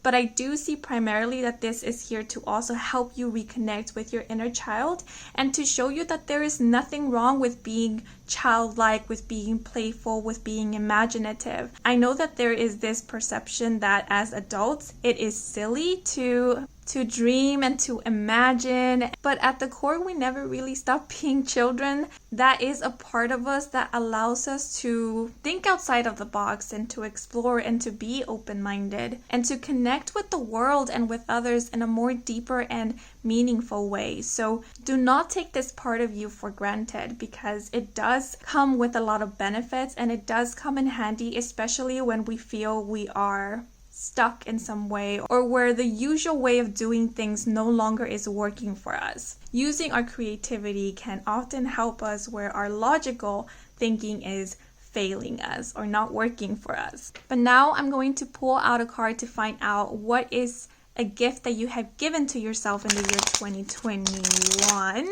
But I do see primarily that this is here to also help you reconnect with your inner child and to show you that there is nothing wrong with being childlike, with being playful, with being imaginative. I know that there is this perception that as adults, it is silly to dream and to imagine, but at the core, we never really stop being children. That is a part of us that allows us to think outside of the box and to explore and to be open-minded and to connect with the world and with others in a more deeper and meaningful way. So do not take this part of you for granted, because it does come with a lot of benefits and it does come in handy, especially when we feel we are stuck in some way, or where the usual way of doing things no longer is working for us. Using our creativity can often help us where our logical thinking is failing us or not working for us. But now I'm going to pull out a card to find out what is a gift that you have given to yourself in the year 2021.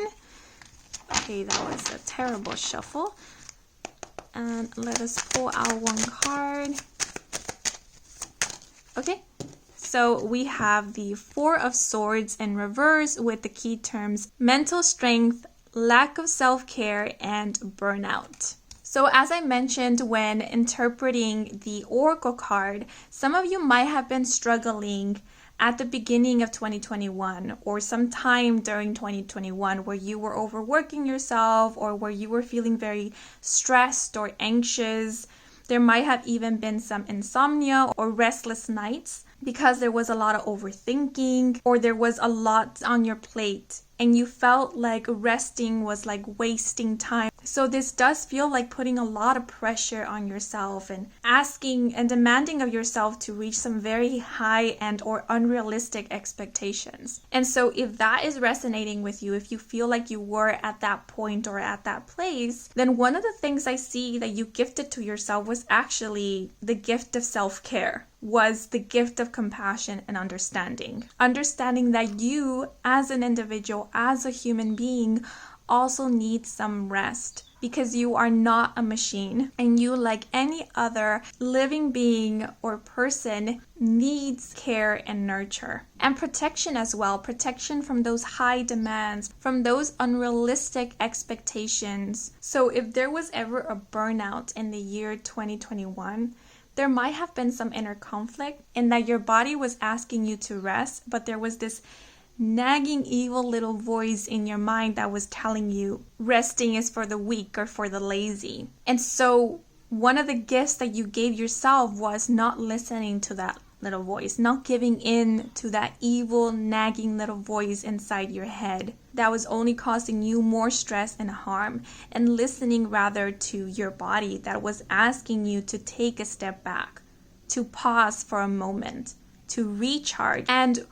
Okay, that was a terrible shuffle. And let us pull out one card. Okay, so we have the 4 of Swords in reverse with the key terms mental strength, lack of self-care, and burnout. So as I mentioned when interpreting the Oracle card, some of you might have been struggling at the beginning of 2021 or sometime during 2021 where you were overworking yourself or where you were feeling very stressed or anxious. There might have even been some insomnia or restless nights because there was a lot of overthinking or there was a lot on your plate and you felt like resting was like wasting time. So this does feel like putting a lot of pressure on yourself and asking and demanding of yourself to reach some very high and or unrealistic expectations. And so if that is resonating with you, if you feel like you were at that point or at that place, then one of the things I see that you gifted to yourself was actually the gift of self-care, was the gift of compassion and understanding. Understanding that you as an individual, as a human being, also need some rest because you are not a machine and you, like any other living being or person, needs care and nurture and protection as well. Protection from those high demands, from those unrealistic expectations. So if there was ever a burnout in the year 2021, there might have been some inner conflict in that your body was asking you to rest, but there was this nagging evil little voice in your mind that was telling you resting is for the weak or for the lazy. And so one of the gifts that you gave yourself was not listening to that little voice, not giving in to that evil nagging little voice inside your head that was only causing you more stress and harm, and listening rather to your body that was asking you to take a step back, to pause for a moment, to recharge. And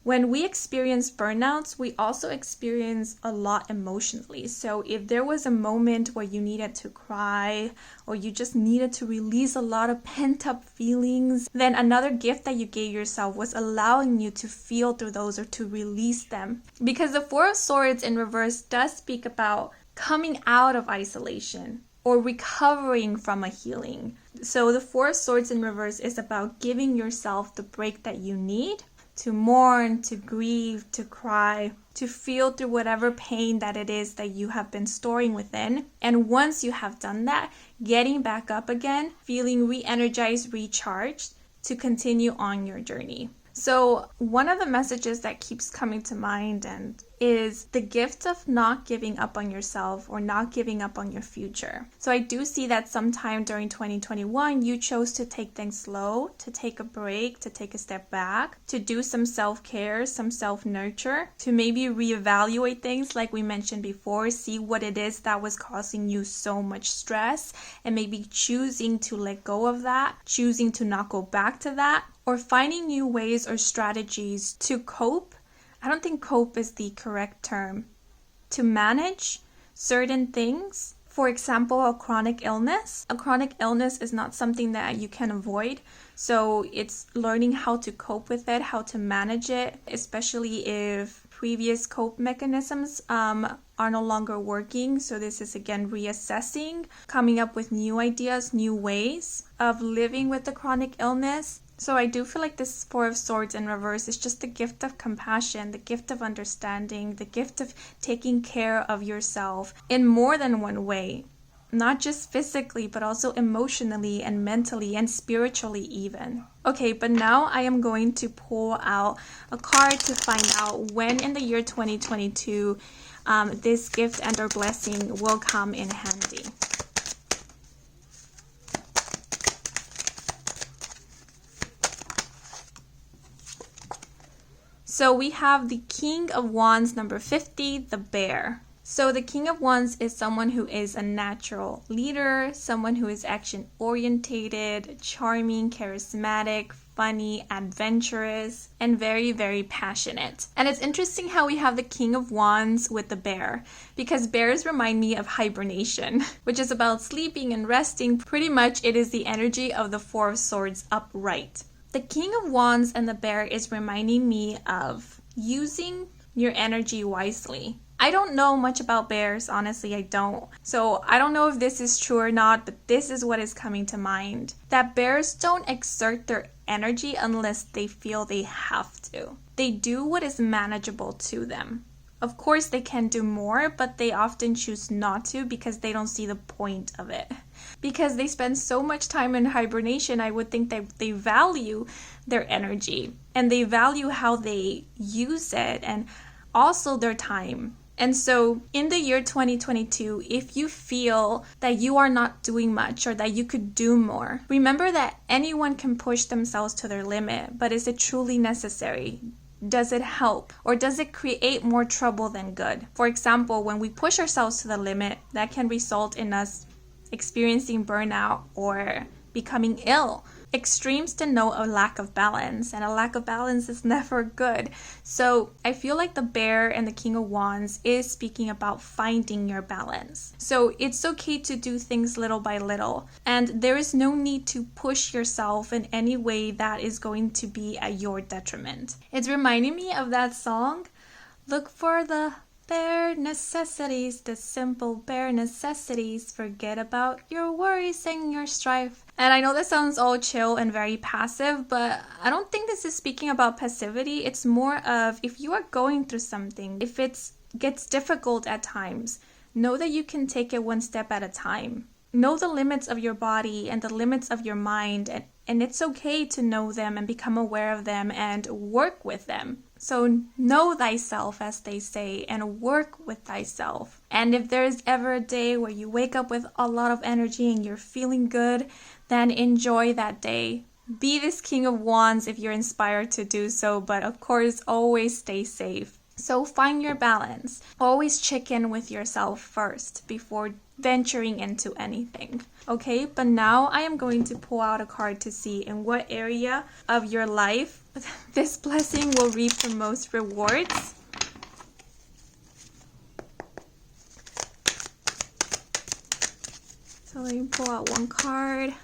when we experience burnouts, we also experience a lot emotionally. So if there was a moment where you needed to cry or you just needed to release a lot of pent-up feelings, then another gift that you gave yourself was allowing you to feel through those or to release them. Because the Four of Swords in reverse does speak about coming out of isolation or recovering from a healing. So the Four of Swords in reverse is about giving yourself the break that you need to mourn, to grieve, to cry, to feel through whatever pain that it is that you have been storing within. And once you have done that, getting back up again, feeling re-energized, recharged to continue on your journey. So one of the messages that keeps coming to mind and is the gift of not giving up on yourself or not giving up on your future. So I do see that sometime during 2021, you chose to take things slow, to take a break, to take a step back, to do some self-care, some self-nurture, to maybe reevaluate things like we mentioned before, see what it is that was causing you so much stress and maybe choosing to let go of that, choosing to not go back to that, or finding new ways or strategies to cope. I don't think cope is the correct term. To manage certain things. For example, a chronic illness. A chronic illness is not something that you can avoid. So it's learning how to cope with it, how to manage it, especially if previous cope mechanisms are no longer working. So this is again reassessing, coming up with new ideas, new ways of living with the chronic illness. So I do feel like this Four of Swords in reverse is just the gift of compassion, the gift of understanding, the gift of taking care of yourself in more than one way. Not just physically, but also emotionally and mentally and spiritually even. Okay, but now I am going to pull out a card to find out when in the year 2022 this gift and or blessing will come in handy. So we have the King of Wands, number 50, the Bear. So the King of Wands is someone who is a natural leader, someone who is action-orientated, charming, charismatic, funny, adventurous, and very, very passionate. And it's interesting how we have the King of Wands with the bear, because bears remind me of hibernation, which is about sleeping and resting. Pretty much it is the energy of the Four of Swords upright. The King of Wands and the bear is reminding me of using your energy wisely. I don't know much about bears, honestly, I don't. So I don't know if this is true or not, but this is what is coming to mind. That bears don't exert their energy unless they feel they have to. They do what is manageable to them. Of course, they can do more, but they often choose not to because they don't see the point of it. Because they spend so much time in hibernation, I would think that they value their energy and they value how they use it and also their time. And so in the year 2022, if you feel that you are not doing much or that you could do more, remember that anyone can push themselves to their limit, but is it truly necessary? Does it help? Or does it create more trouble than good? For example, when we push ourselves to the limit, that can result in us experiencing burnout or becoming ill. Extremes denote a lack of balance, and a lack of balance is never good. So I feel like the Bear and the King of Wands is speaking about finding your balance. So it's okay to do things little by little, and there is no need to push yourself in any way that is going to be at your detriment. It's reminding me of that song, look for the bare necessities, the simple bare necessities. Forget about your worries and your strife. And I know that sounds all chill and very passive, but I don't think this is speaking about passivity. It's more of if you are going through something, if it gets difficult at times, know that you can take it one step at a time. Know the limits of your body and the limits of your mind, and it's okay to know them and become aware of them and work with them. So know thyself, as they say, and work with thyself. And if there's ever a day where you wake up with a lot of energy and you're feeling good, then enjoy that day. Be this King of Wands if you're inspired to do so, but of course, always stay safe. So find your balance. Always check in with yourself first before venturing into anything. Okay, but now I am going to pull out a card to see in what area of your life this blessing will reap the most rewards. So let me pull out one card.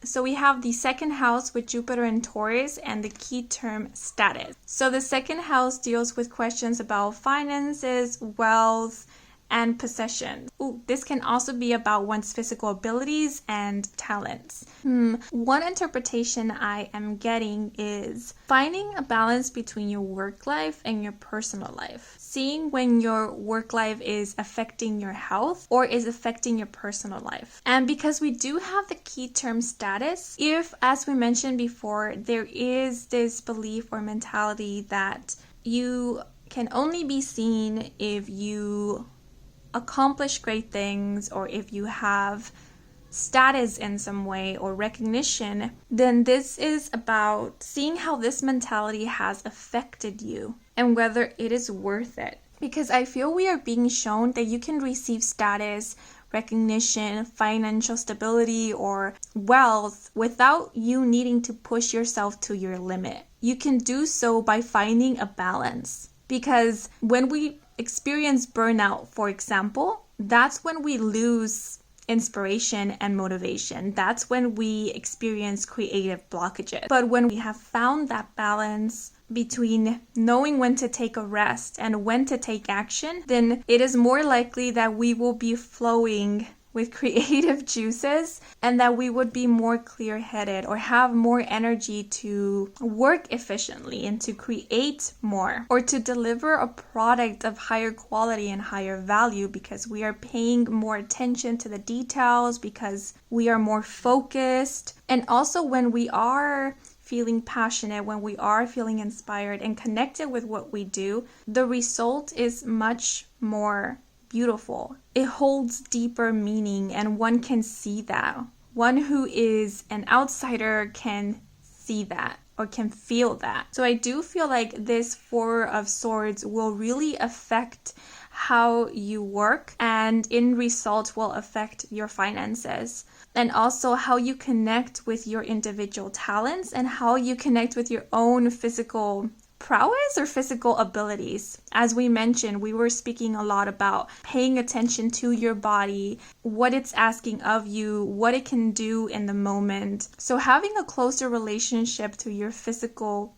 So we have the second house with Jupiter and Taurus and the key term status. So the second house deals with questions about finances, wealth, and possessions. Ooh, this can also be about one's physical abilities and talents. One interpretation I am getting is finding a balance between your work life and your personal life. Seeing when your work life is affecting your health or is affecting your personal life. And because we do have the key term status, if, as we mentioned before, there is this belief or mentality that you can only be seen if you accomplish great things or if you have status in some way or recognition, then this is about seeing how this mentality has affected you and whether it is worth it. Because I feel we are being shown that you can receive status, recognition, financial stability, or wealth without you needing to push yourself to your limit. You can do so by finding a balance. Because when we experience burnout, for example, that's when we lose inspiration and motivation. That's when we experience creative blockages. But when we have found that balance between knowing when to take a rest and when to take action, then it is more likely that we will be flowing with creative juices and that we would be more clear-headed or have more energy to work efficiently and to create more or to deliver a product of higher quality and higher value because we are paying more attention to the details, because we are more focused. And also when we are feeling passionate, when we are feeling inspired and connected with what we do, the result is much more beautiful. It holds deeper meaning and one can see that. One who is an outsider can see that or can feel that. So I do feel like this Four of Swords will really affect how you work and in result will affect your finances. And also how you connect with your individual talents and how you connect with your own physical prowess or physical abilities. As we mentioned, we were speaking a lot about paying attention to your body, what it's asking of you, what it can do in the moment. So having a closer relationship to your physical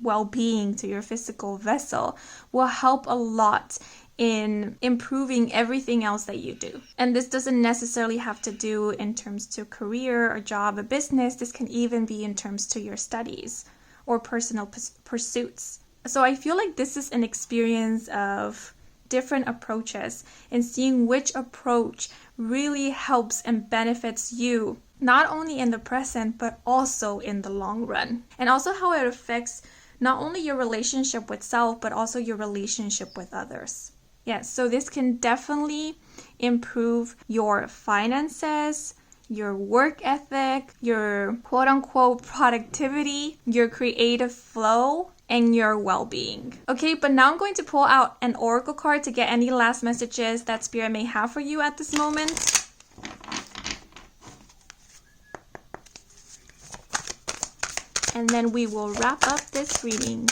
well-being, to your physical vessel, will help a lot in improving everything else that you do. And this doesn't necessarily have to do in terms to career or job or business. This can even be in terms to your studies or personal pursuits. So I feel like this is an experience of different approaches and seeing which approach really helps and benefits you, not only in the present, but also in the long run. And also how it affects not only your relationship with self, but also your relationship with others. Yes, so this can definitely improve your finances, your work ethic, your quote-unquote productivity, your creative flow, and your well-being. Okay, but now I'm going to pull out an oracle card to get any last messages that Spirit may have for you at this moment. And then we will wrap up this reading.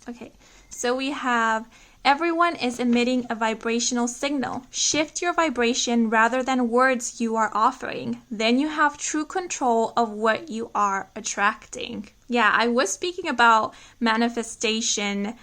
Okay, so we have everyone is emitting a vibrational signal. Shift your vibration rather than words you are offering. Then you have true control of what you are attracting. Yeah, I was speaking about manifestation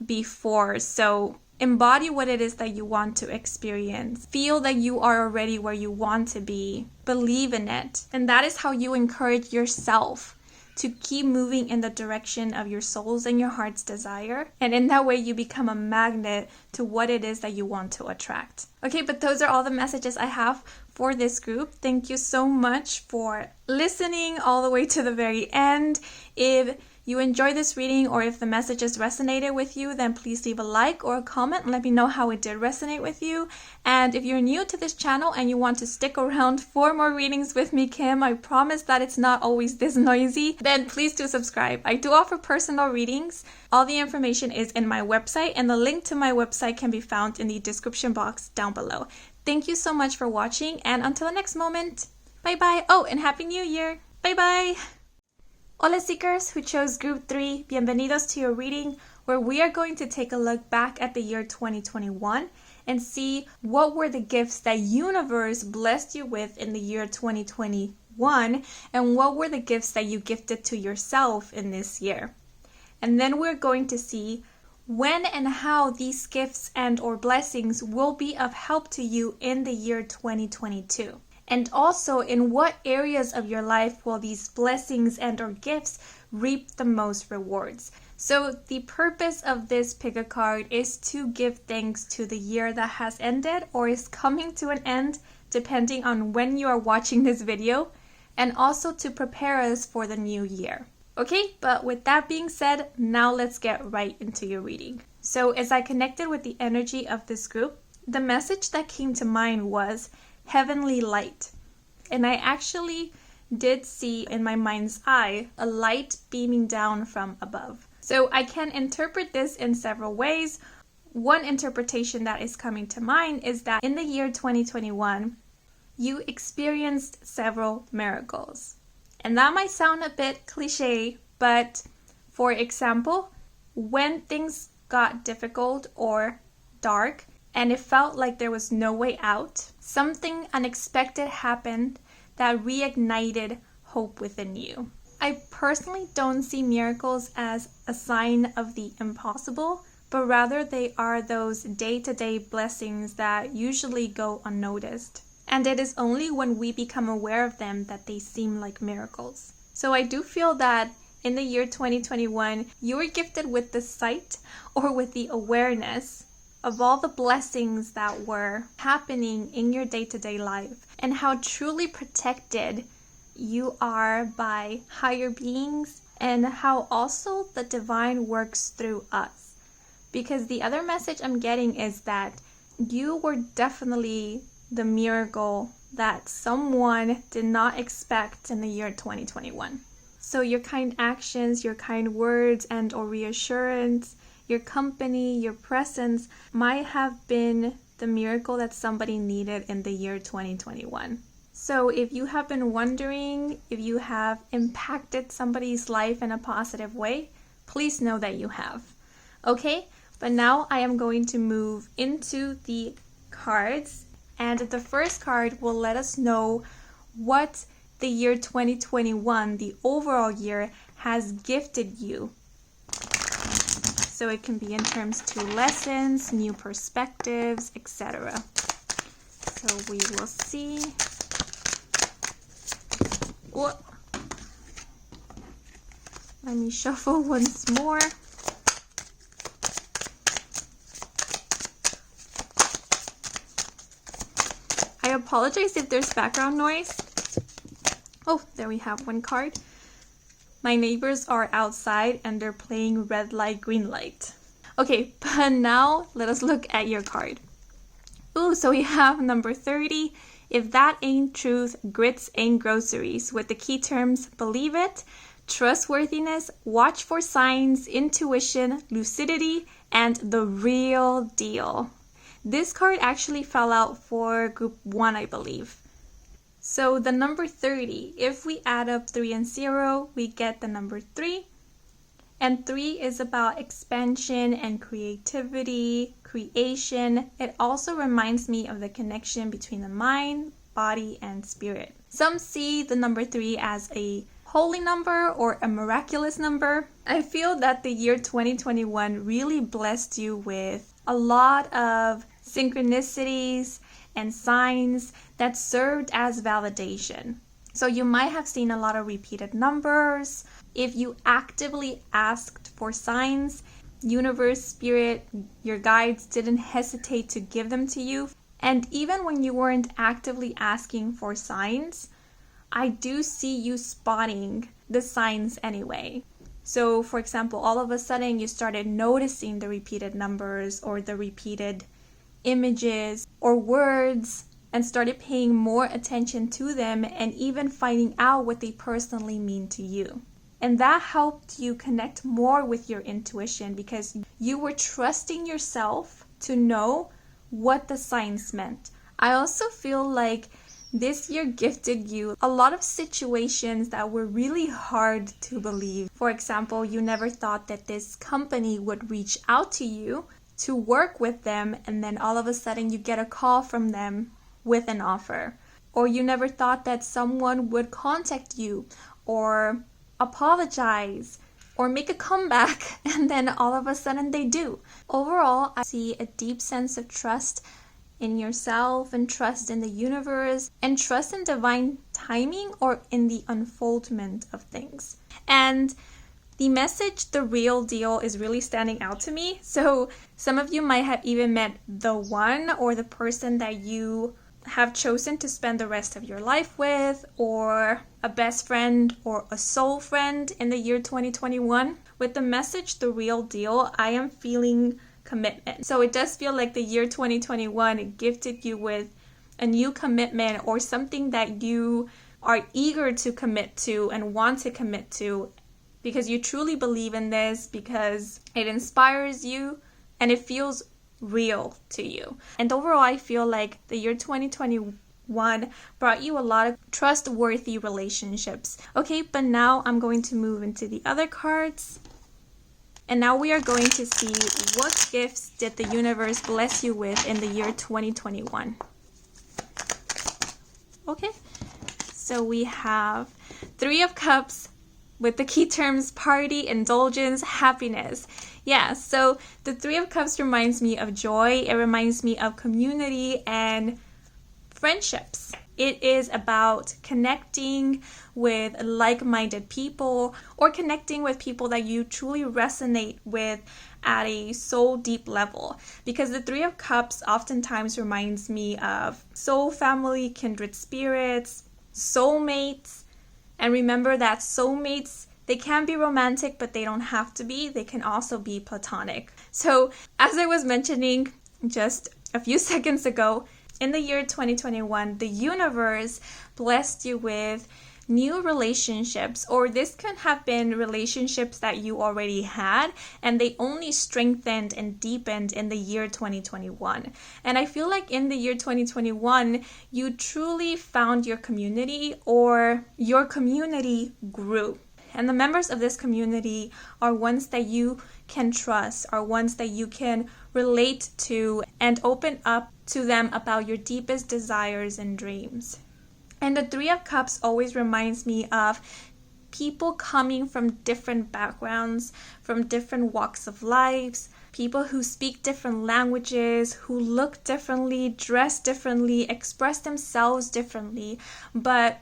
before, so embody what it is that you want to experience. Feel that you are already where you want to be. Believe in it. And that is how you encourage yourself to keep moving in the direction of your soul's and your heart's desire. And in that way, you become a magnet to what it is that you want to attract. Okay, but those are all the messages I have for this group. Thank you so much for listening all the way to the very end. If you enjoyed this reading or if the messages resonated with you, then please leave a like or a comment and let me know how it did resonate with you. And if you're new to this channel and you want to stick around for more readings with me, Kim, I promise that it's not always this noisy, then please do subscribe. I do offer personal readings. All the information is in my website, and the link to my website can be found in the description box down below. Thank you so much for watching, and until the next moment, bye-bye. Oh, and Happy New Year. Bye-bye. Hola Seekers who chose Group 3, bienvenidos to your reading where we are going to take a look back at the year 2021 and see what were the gifts that universe blessed you with in the year 2021 and what were the gifts that you gifted to yourself in this year. And then we're going to see when and how these gifts and or blessings will be of help to you in the year 2022. And also, in what areas of your life will these blessings and or gifts reap the most rewards? So the purpose of this pick a card is to give thanks to the year that has ended or is coming to an end, depending on when you are watching this video, and also to prepare us for the new year. Okay, but with that being said, now let's get right into your reading. So as I connected with the energy of this group, the message that came to mind was heavenly light. And I actually did see in my mind's eye a light beaming down from above. So I can interpret this in several ways. One interpretation that is coming to mind is that in the year 2021, you experienced several miracles. And that might sound a bit cliche, but for example, when things got difficult or dark, and it felt like there was no way out, something unexpected happened that reignited hope within you. I personally don't see miracles as a sign of the impossible, but rather they are those day-to-day blessings that usually go unnoticed. And it is only when we become aware of them that they seem like miracles. So I do feel that in the year 2021, you were gifted with the sight or with the awareness of all the blessings that were happening in your day-to-day life and how truly protected you are by higher beings and how also the divine works through us. Because the other message I'm getting is that you were definitely the miracle that someone did not expect in the year 2021. So your kind actions, your kind words and or reassurance, your company, your presence might have been the miracle that somebody needed in the year 2021. So if you have been wondering if you have impacted somebody's life in a positive way, please know that you have. Okay, but now I am going to move into the cards, and the first card will let us know what the year 2021, the overall year, has gifted you. So it can be in terms to lessons, new perspectives, etc. So we will see. Whoa. Let me shuffle once more. I apologize if there's background noise. Oh, there we have one card. My neighbors are outside and they're playing red light, green light. Okay, but now let us look at your card. Ooh, so we have number 30. If that ain't truth, grits ain't groceries. With the key terms, believe it, trustworthiness, watch for signs, intuition, lucidity, and the real deal. This card actually fell out for group 1, I believe. So the number 30, if we add up 3 and 0, we get the number 3. And 3 is about expansion and creativity, creation. It also reminds me of the connection between the mind, body, and spirit. Some see the number 3 as a holy number or a miraculous number. I feel that the year 2021 really blessed you with a lot of synchronicities and signs that served as validation. So you might have seen a lot of repeated numbers. If you actively asked for signs, universe, spirit, your guides didn't hesitate to give them to you. And even when you weren't actively asking for signs, I do see you spotting the signs anyway. So for example, all of a sudden you started noticing the repeated numbers or the repeated images or words and started paying more attention to them and even finding out what they personally mean to you. And that helped you connect more with your intuition because you were trusting yourself to know what the signs meant. I also feel like this year gifted you a lot of situations that were really hard to believe. For example, you never thought that this company would reach out to you to work with them, and then all of a sudden you get a call from them with an offer. Or you never thought that someone would contact you or apologize or make a comeback, and then all of a sudden they do. Overall, I see a deep sense of trust in yourself and trust in the universe and trust in divine timing or in the unfoldment of things. And the message, the real deal, is really standing out to me. So some of you might have even met the one or the person that you have chosen to spend the rest of your life with, or a best friend or a soul friend in the year 2021. With the message, the real deal, I am feeling commitment. So it does feel like the year 2021 gifted you with a new commitment or something that you are eager to commit to and want to commit to because you truly believe in this, because it inspires you and it feels real to you. And overall, I feel like the year 2021 brought you a lot of trustworthy relationships. Okay, but now I'm going to move into the other cards. And now we are going to see what gifts did the universe bless you with in the year 2021. Okay, so we have 3 of Cups with the key terms party, indulgence, happiness. Yeah, so the 3 of Cups reminds me of joy. It reminds me of community and friendships. It is about connecting with like-minded people or connecting with people that you truly resonate with at a soul deep level. Because the 3 of Cups oftentimes reminds me of soul family, kindred spirits, soulmates. And remember that soulmates, they can be romantic, but they don't have to be. They can also be platonic. So as I was mentioning just a few seconds ago, in the year 2021, the universe blessed you with new relationships, or this can have been relationships that you already had and they only strengthened and deepened in the year 2021. And I feel like in the year 2021, you truly found your community, or your community grew. And the members of this community are ones that you can trust, are ones that you can relate to and open up to them about your deepest desires and dreams. And the 3 of Cups always reminds me of people coming from different backgrounds, from different walks of lives, people who speak different languages, who look differently, dress differently, express themselves differently, but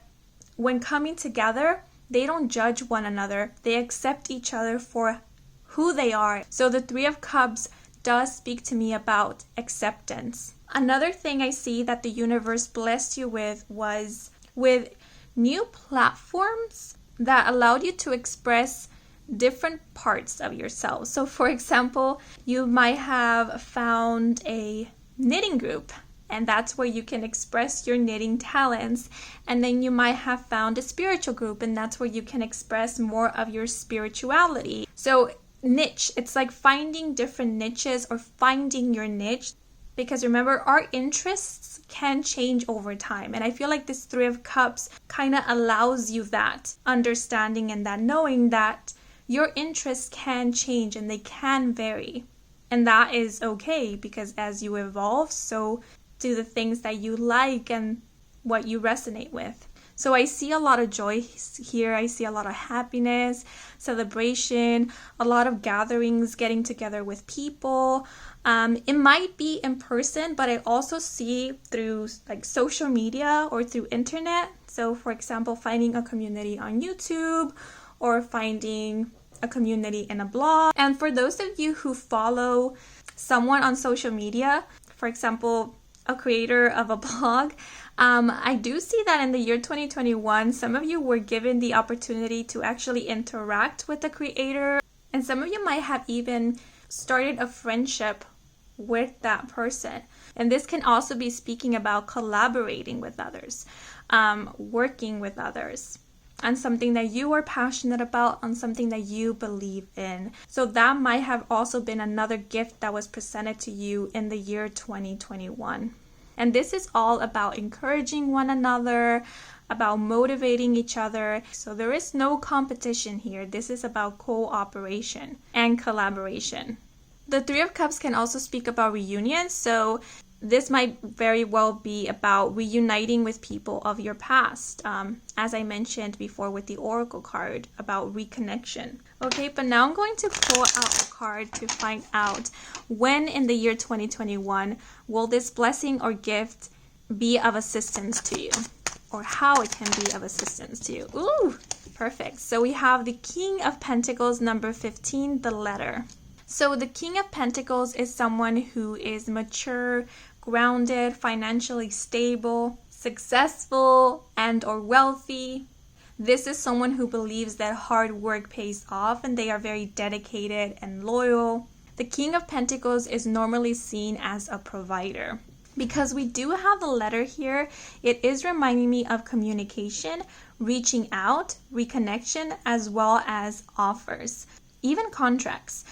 when coming together, they don't judge one another. They accept each other for who they are. So the Three of Cups does speak to me about acceptance. Another thing I see that the universe blessed you with was with new platforms that allowed you to express different parts of yourself. So for example, you might have found a knitting group, and that's where you can express your knitting talents. And then you might have found a spiritual group, and that's where you can express more of your spirituality. So niche, it's like finding different niches or finding your niche. Because remember, our interests can change over time. And I feel like this Three of Cups kind of allows you that understanding and that knowing that your interests can change and they can vary. And that is okay, because as you evolve, so do the things that you like and what you resonate with. So I see a lot of joy here. I see a lot of happiness, celebration, a lot of gatherings, getting together with people. It might be in person, but I also see through like social media or through internet. So for example, finding a community on YouTube or finding a community in a blog. And for those of you who follow someone on social media, for example, a creator of a blog, I do see that in the year 2021, some of you were given the opportunity to actually interact with the creator. And some of you might have even started a friendship with that person. And this can also be speaking about collaborating with others, working with others, on something that you are passionate about, on something that you believe in. So that might have also been another gift that was presented to you in the year 2021. And this is all about encouraging one another, about motivating each other. So there is no competition here. This is about cooperation and collaboration. The Three of Cups can also speak about reunions. So this might very well be about reuniting with people of your past, as I mentioned before with the Oracle card, about reconnection. Okay, but now I'm going to pull out a card to find out when in the year 2021 will this blessing or gift be of assistance to you, or how it can be of assistance to you. Ooh, perfect. So we have the King of Pentacles, number 15, the letter. So the King of Pentacles is someone who is mature, grounded, financially stable, successful, and or wealthy. This is someone who believes that hard work pays off and they are very dedicated and loyal. The King of Pentacles is normally seen as a provider. Because we do have the letter here, it is reminding me of communication, reaching out, reconnection, as well as offers. Even contracts.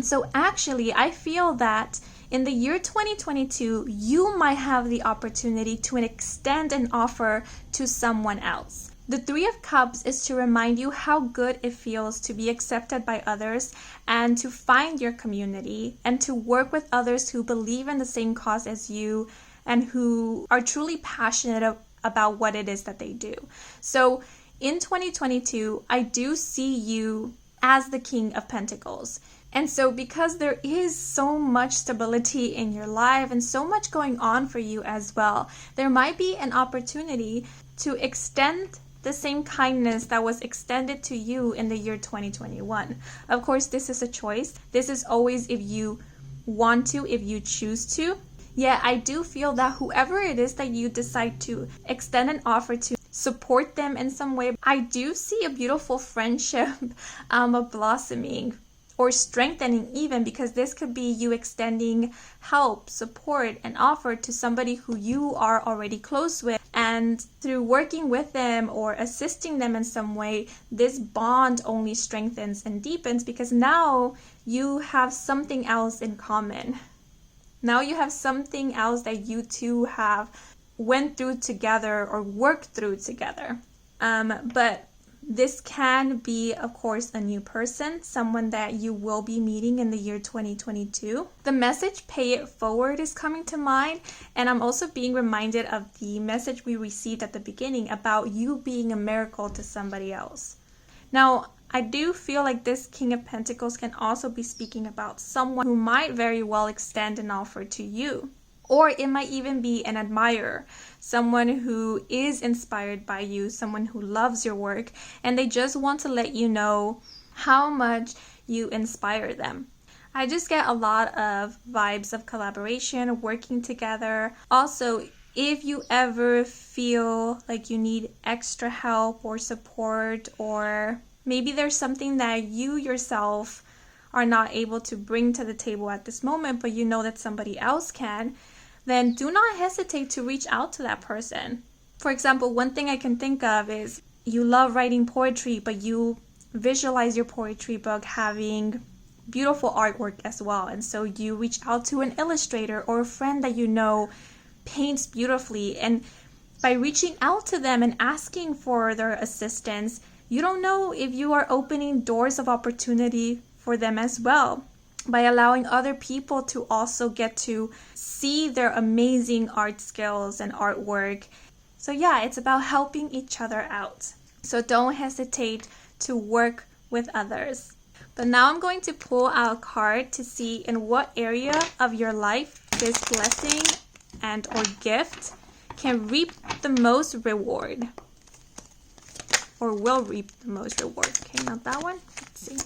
So actually, I feel that in the year 2022, you might have the opportunity to extend an offer to someone else. The Three of Cups is to remind you how good it feels to be accepted by others and to find your community and to work with others who believe in the same cause as you and who are truly passionate about what it is that they do. So in 2022, I do see you as the King of Pentacles. And so because there is so much stability in your life and so much going on for you as well, there might be an opportunity to extend the same kindness that was extended to you in the year 2021. Of course, this is a choice. This is always if you want to, if you choose to. Yeah, I do feel that whoever it is that you decide to extend an offer to, support them in some way. I do see a beautiful friendship blossoming or strengthening even, because this could be you extending help, support, and offer to somebody who you are already close with. And through working with them or assisting them in some way, this bond only strengthens and deepens because now you have something else in common. Now you have something else that you two have went through together or worked through together. But this can be, of course, a new person, someone that you will be meeting in the year 2022. The message "pay it forward" is coming to mind, and I'm also being reminded of the message we received at the beginning about you being a miracle to somebody else. Now, I do feel like this King of Pentacles can also be speaking about someone who might very well extend an offer to you. Or it might even be an admirer, someone who is inspired by you, someone who loves your work, and they just want to let you know how much you inspire them. I just get a lot of vibes of collaboration, working together. Also, if you ever feel like you need extra help or support, or maybe there's something that you yourself are not able to bring to the table at this moment, but you know that somebody else can, then do not hesitate to reach out to that person. For example, one thing I can think of is you love writing poetry, but you visualize your poetry book having beautiful artwork as well. And so you reach out to an illustrator or a friend that you know paints beautifully. And by reaching out to them and asking for their assistance, you don't know if you are opening doors of opportunity for them as well, by allowing other people to also get to see their amazing art skills and artwork. So yeah, it's about helping each other out. So don't hesitate to work with others. But now I'm going to pull out a card to see in what area of your life this blessing and or gift can reap the most reward, or will reap the most reward. Okay, not that one. Let's see.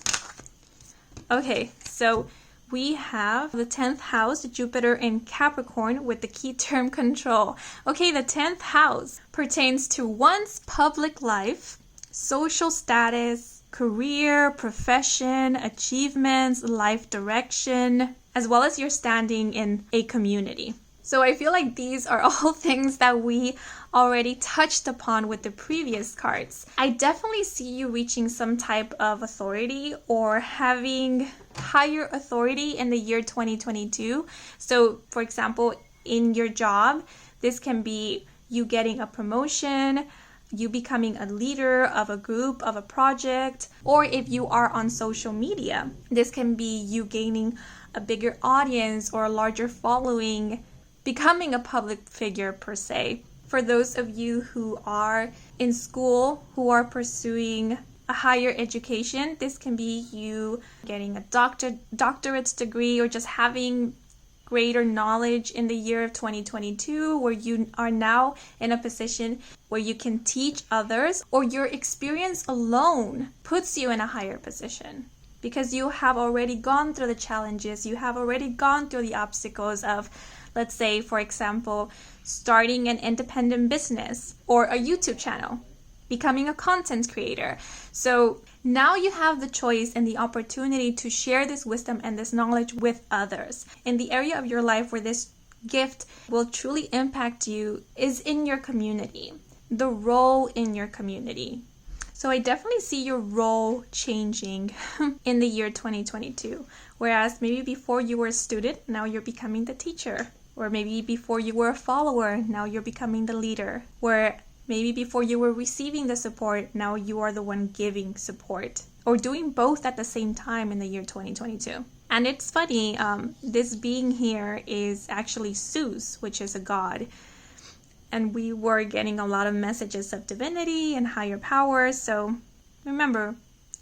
Okay, so we have the 10th house, Jupiter in Capricorn, with the key term control. Okay, the 10th house pertains to one's public life, social status, career, profession, achievements, life direction, as well as your standing in a community. So I feel like these are all things that we already touched upon with the previous cards. I definitely see you reaching some type of authority or having higher authority in the year 2022. So for example, in your job, this can be you getting a promotion, you becoming a leader of a group, of a project, or if you are on social media, this can be you gaining a bigger audience or a larger following, becoming a public figure per se. For those of you who are in school, who are pursuing a higher education, this can be you getting a doctorate degree or just having greater knowledge in the year of 2022, where you are now in a position where you can teach others, or your experience alone puts you in a higher position because you have already gone through the challenges, you have already gone through the obstacles of, let's say, for example, starting an independent business or a YouTube channel, becoming a content creator. So now you have the choice and the opportunity to share this wisdom and this knowledge with others. In the area of your life where this gift will truly impact you is in your community, the role in your community. So I definitely see your role changing in the year 2022. Whereas maybe before you were a student, now you're becoming the teacher. Or maybe before you were a follower, now you're becoming the leader. Where maybe before you were receiving the support, now you are the one giving support. Or doing both at the same time in the year 2022. And it's funny, this being here is actually Zeus, which is a god. And we were getting a lot of messages of divinity and higher power. So remember,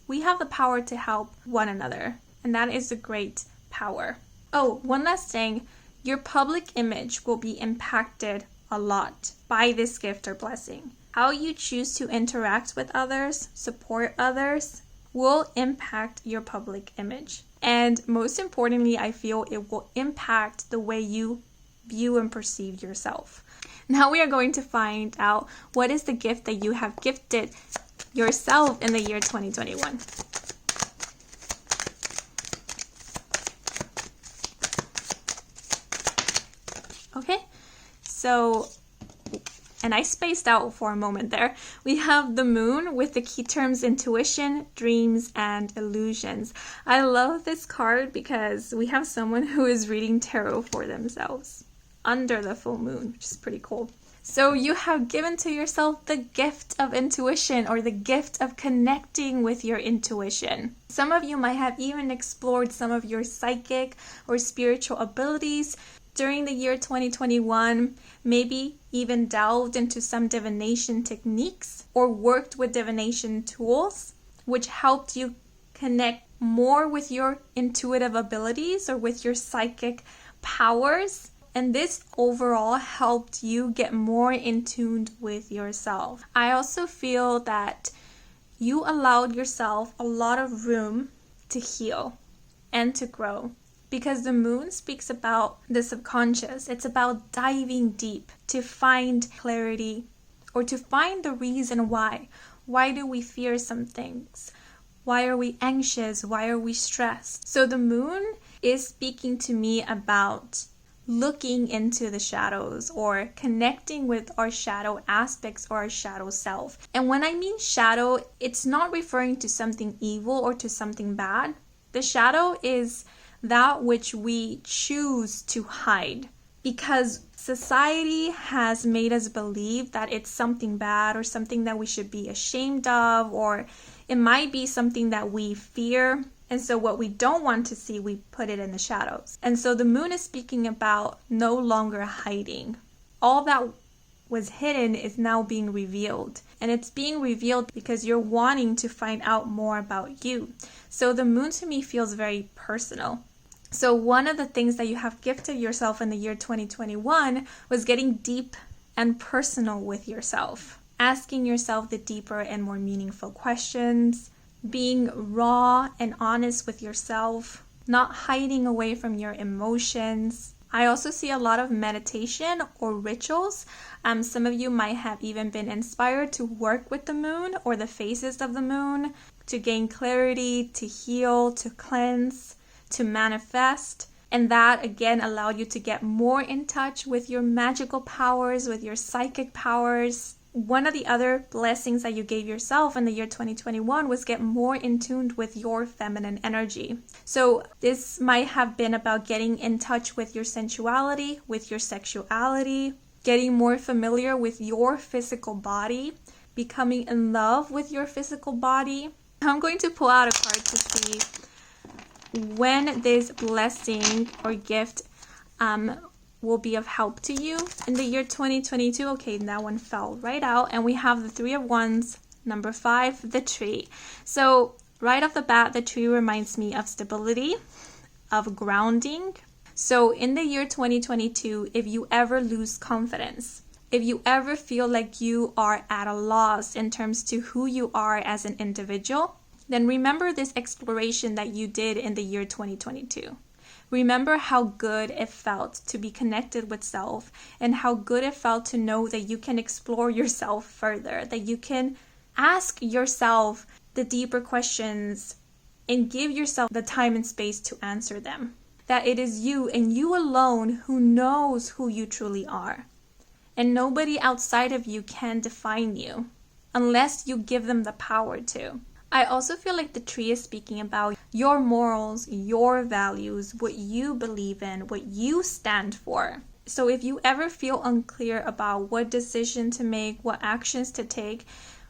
we have the power to help one another. And that is a great power. Oh, one last thing. Your public image will be impacted a lot by this gift or blessing. How you choose to interact with others, support others, will impact your public image. And most importantly, I feel it will impact the way you view and perceive yourself. Now we are going to find out what is the gift that you have gifted yourself in the year 2021. Okay, so, and I spaced out for a moment there. We have the moon with the key terms intuition, dreams, and illusions. I love this card because we have someone who is reading tarot for themselves under the full moon, which is pretty cool. So you have given to yourself the gift of intuition, or the gift of connecting with your intuition. Some of you might have even explored some of your psychic or spiritual abilities during the year 2021, maybe even delved into some divination techniques or worked with divination tools, which helped you connect more with your intuitive abilities or with your psychic powers. And this overall helped you get more in tune with yourself. I also feel that you allowed yourself a lot of room to heal and to grow, because the moon speaks about the subconscious. It's about diving deep to find clarity or to find the reason why. Why do we fear some things? Why are we anxious? Why are we stressed? So the moon is speaking to me about looking into the shadows or connecting with our shadow aspects or our shadow self. And when I mean shadow, it's not referring to something evil or to something bad. The shadow is that which we choose to hide, because society has made us believe that it's something bad or something that we should be ashamed of, or it might be something that we fear. And so what we don't want to see, we put it in the shadows. And so the moon is speaking about no longer hiding. All that was hidden is now being revealed. And it's being revealed because you're wanting to find out more about you. So the moon to me feels very personal. So one of the things that you have gifted yourself in the year 2021 was getting deep and personal with yourself. Asking yourself the deeper and more meaningful questions. Being raw and honest with yourself, not hiding away from your emotions. I also see a lot of meditation or rituals. Some of you might have even been inspired to work with the moon or the phases of the moon to gain clarity, to heal, to cleanse, to manifest. And that again allowed you to get more in touch with your magical powers, with your psychic powers. One of the other blessings that you gave yourself in the year 2021 was get more in tune with your feminine energy. So this might have been about getting in touch with your sensuality, with your sexuality, getting more familiar with your physical body, becoming in love with your physical body. I'm going to pull out a card to see when this blessing or gift will be of help to you in the year 2022. Okay, that one fell right out. And we have the Three of Wands, number 5, the tree. So right off the bat, the tree reminds me of stability, of grounding. So in the year 2022, if you ever lose confidence, if you ever feel like you are at a loss in terms to who you are as an individual, then remember this exploration that you did in the year 2022. Remember how good it felt to be connected with self, and how good it felt to know that you can explore yourself further, that you can ask yourself the deeper questions and give yourself the time and space to answer them. That it is you and you alone who knows who you truly are. And nobody outside of you can define you unless you give them the power to. I also feel like the tree is speaking about your morals, your values, what you believe in, what you stand for. So if you ever feel unclear about what decision to make, what actions to take,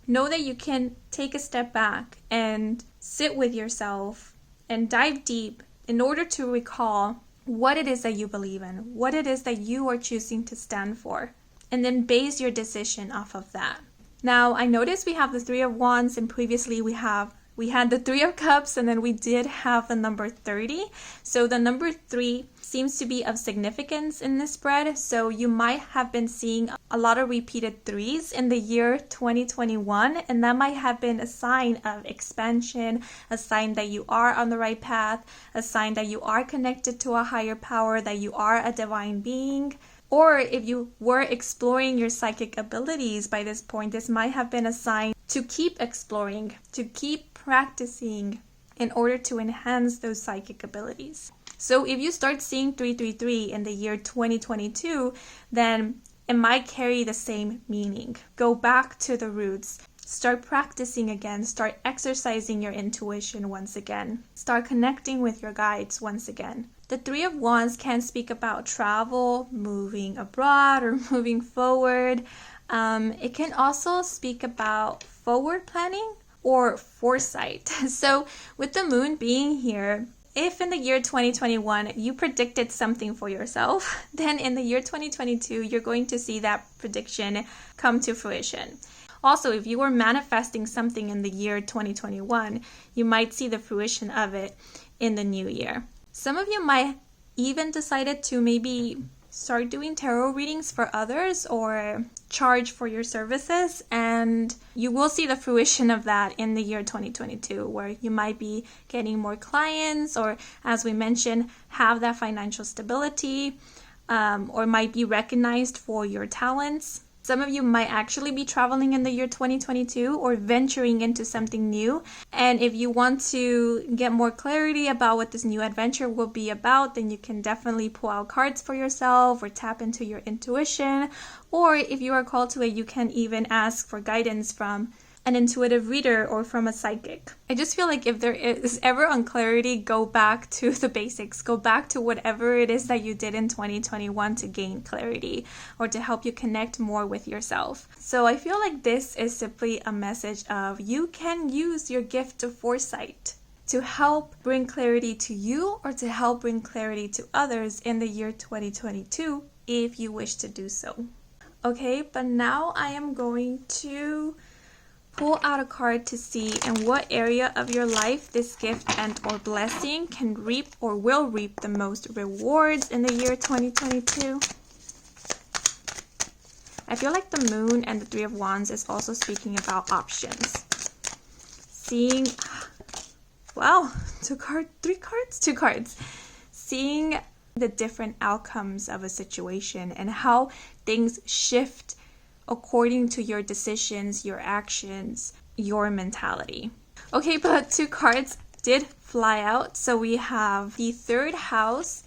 know that you can take a step back and sit with yourself and dive deep in order to recall what it is that you believe in, what it is that you are choosing to stand for, and then base your decision off of that. Now, I noticed we have the Three of Wands, and previously we had the Three of Cups, and then we did have the number 30. So the number 3 seems to be of significance in this spread. So you might have been seeing a lot of repeated 3s in the year 2021, and that might have been a sign of expansion, a sign that you are on the right path, a sign that you are connected to a higher power, that you are a divine being. Or if you were exploring your psychic abilities by this point, this might have been a sign to keep exploring, to keep practicing in order to enhance those psychic abilities. So if you start seeing 333 in the year 2022, then it might carry the same meaning. Go back to the roots. Start practicing again. Start exercising your intuition once again. Start connecting with your guides once again. The Three of Wands can speak about travel, moving abroad, or moving forward. It can also speak about forward planning or foresight. So with the moon being here, if in the year 2021 you predicted something for yourself, then in the year 2022 you're going to see that prediction come to fruition. Also, if you were manifesting something in the year 2021, you might see the fruition of it in the new year. Some of you might even decided to maybe start doing tarot readings for others or charge for your services, and you will see the fruition of that in the year 2022, where you might be getting more clients, or as we mentioned, have that financial stability, or might be recognized for your talents. Some of you might actually be traveling in the year 2022 or venturing into something new. And if you want to get more clarity about what this new adventure will be about, then you can definitely pull out cards for yourself or tap into your intuition. Or if you are called to it, you can even ask for guidance from an intuitive reader or from a psychic. I just feel like if there is ever unclarity, go back to the basics. Go back to whatever it is that you did in 2021 to gain clarity or to help you connect more with yourself. So I feel like this is simply a message of you can use your gift of foresight to help bring clarity to you or to help bring clarity to others in the year 2022 if you wish to do so. Okay, but now I am going to pull out a card to see in what area of your life this gift and or blessing can reap or will reap the most rewards in the year 2022. I feel like the Moon and the Three of Wands is also speaking about options. Seeing, wow, two cards. Seeing the different outcomes of a situation and how things shift according to your decisions, your actions, your mentality. Okay, but two cards did fly out. So we have the third house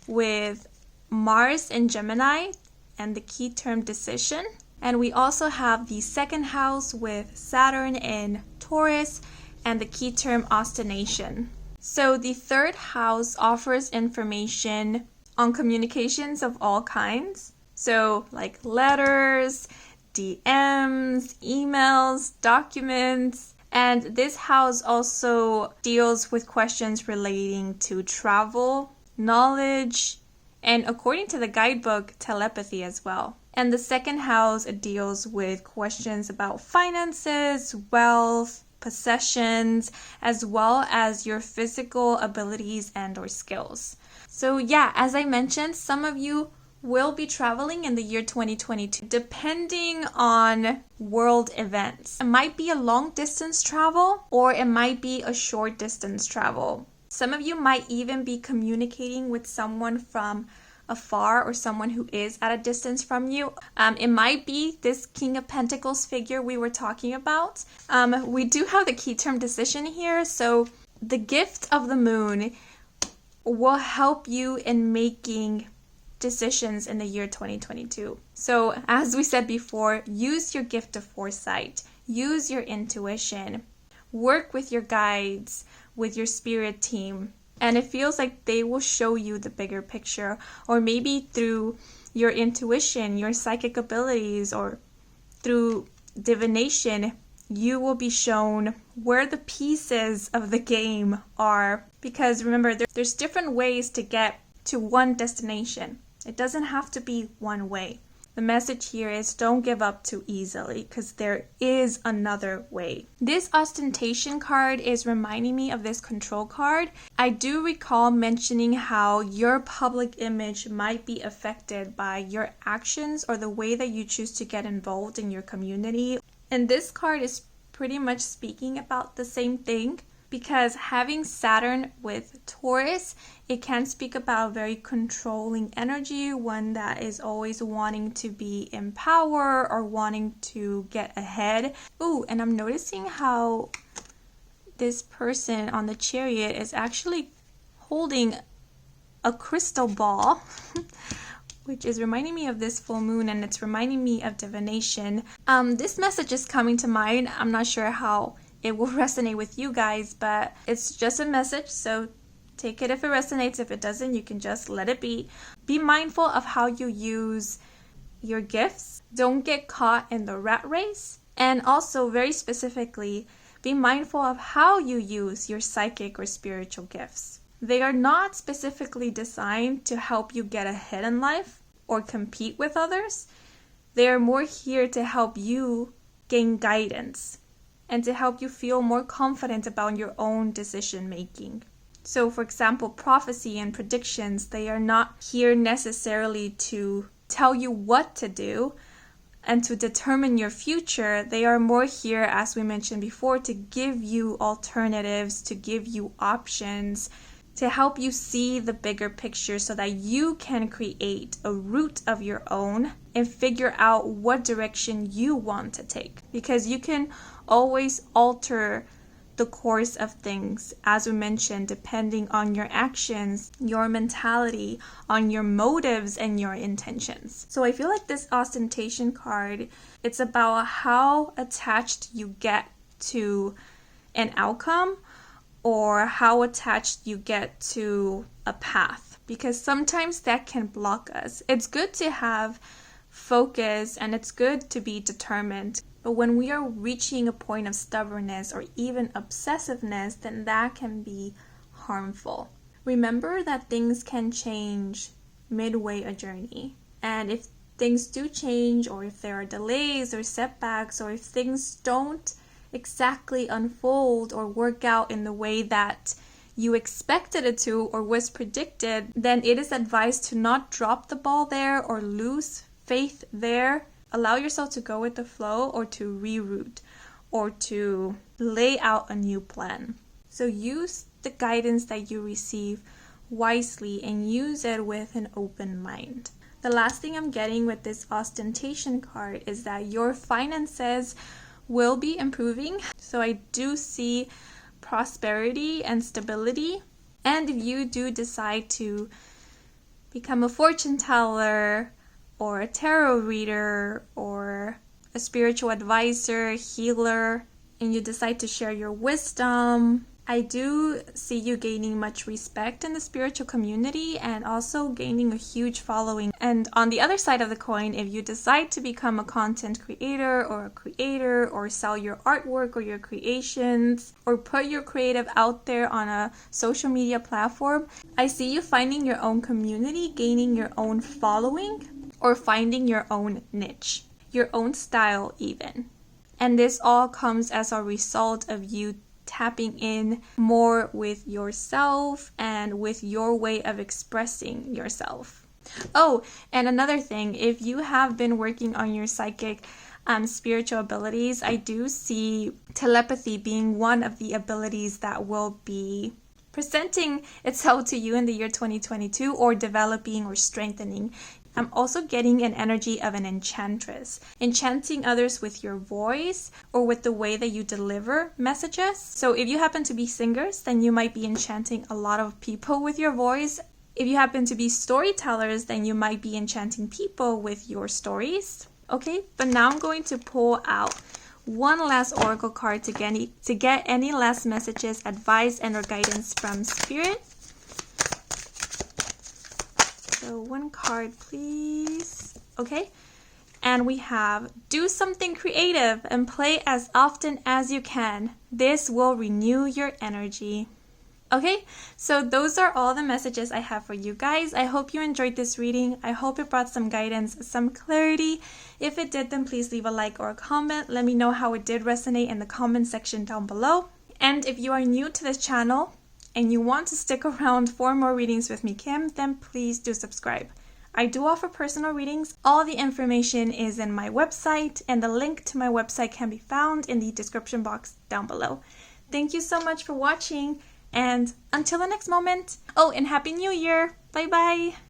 with Mars in Gemini and the key term decision. And we also have the second house with Saturn in Taurus and the key term ostination. So the third house offers information on communications of all kinds. So like letters, DMs, emails, documents. And this house also deals with questions relating to travel, knowledge, and according to the guidebook, telepathy as well. And the second house deals with questions about finances, wealth, possessions, as well as your physical abilities and or skills. So yeah, as I mentioned, some of you will be traveling in the year 2022 depending on world events. It might be a long distance travel or it might be a short distance travel. Some of you might even be communicating with someone from afar or someone who is at a distance from you. It might be this King of Pentacles figure we were talking about. We do have the key term decision here, so the gift of the Moon will help you in making decisions in the year 2022. So as we said before, use your gift of foresight, use your intuition, work with your guides, with your spirit team, and it feels like they will show you the bigger picture, or maybe through your intuition, your psychic abilities, or through divination, you will be shown where the pieces of the game are. Because remember, there's different ways to get to one destination. It doesn't have to be one way. The message here is don't give up too easily because there is another way. This ostentation card is reminding me of this control card. I do recall mentioning how your public image might be affected by your actions or the way that you choose to get involved in your community. And this card is pretty much speaking about the same thing. Because having Saturn with Taurus, it can speak about a very controlling energy, one that is always wanting to be in power or wanting to get ahead. Ooh, and I'm noticing how this person on the Chariot is actually holding a crystal ball, which is reminding me of this full moon, and it's reminding me of divination. This message is coming to mind. I'm not sure how it will resonate with you guys, but it's just a message, so take it if it resonates. If it doesn't, you can just let it be. Be mindful of how you use your gifts. Don't get caught in the rat race. And also, very specifically, be mindful of how you use your psychic or spiritual gifts. They are not specifically designed to help you get ahead in life or compete with others. They are more here to help you gain guidance and to help you feel more confident about your own decision making. So for example, prophecy and predictions, they are not here necessarily to tell you what to do and to determine your future. They are more here, as we mentioned before, to give you alternatives, to give you options, to help you see the bigger picture so that you can create a route of your own and figure out what direction you want to take. Because you can always alter the course of things, as we mentioned, depending on your actions, your mentality, on your motives and your intentions. So I feel like this ostentation card, it's about how attached you get to an outcome or how attached you get to a path, because sometimes that can block us. It's good to have focus and it's good to be determined. But when we are reaching a point of stubbornness or even obsessiveness, then that can be harmful. Remember that things can change midway a journey. And if things do change, or if there are delays or setbacks, or if things don't exactly unfold or work out in the way that you expected it to or was predicted, then it is advised to not drop the ball there or lose faith there. Allow yourself to go with the flow or to reroute or to lay out a new plan. So use the guidance that you receive wisely and use it with an open mind. The last thing I'm getting with this ostentation card is that your finances will be improving. So I do see prosperity and stability. And if you do decide to become a fortune teller or a tarot reader or a spiritual advisor, healer, and you decide to share your wisdom, I do see you gaining much respect in the spiritual community and also gaining a huge following. And on the other side of the coin, if you decide to become a content creator or sell your artwork or your creations or put your creative out there on a social media platform, I see you finding your own community, gaining your own following, or finding your own niche, your own style even. And this all comes as a result of you tapping in more with yourself and with your way of expressing yourself. Oh, and another thing, if you have been working on your psychic spiritual abilities, I do see telepathy being one of the abilities that will be presenting itself to you in the year 2022 or developing or strengthening. I'm also getting an energy of an enchantress, enchanting others with your voice or with the way that you deliver messages. So if you happen to be singers, then you might be enchanting a lot of people with your voice. If you happen to be storytellers, then you might be enchanting people with your stories. Okay, but now I'm going to pull out one last oracle card to get any last messages, advice, and or guidance from Spirit. So one card, please. Okay. And we have, do something creative and play as often as you can. This will renew your energy. Okay, so those are all the messages I have for you guys. I hope you enjoyed this reading. I hope it brought some guidance, some clarity. If it did, then please leave a like or a comment. Let me know how it did resonate in the comment section down below. And if you are new to this channel and you want to stick around for more readings with me, Kim, then please do subscribe. I do offer personal readings. All the information is in my website, and the link to my website can be found in the description box down below. Thank you so much for watching, and until the next moment. Oh, and Happy New Year! Bye bye!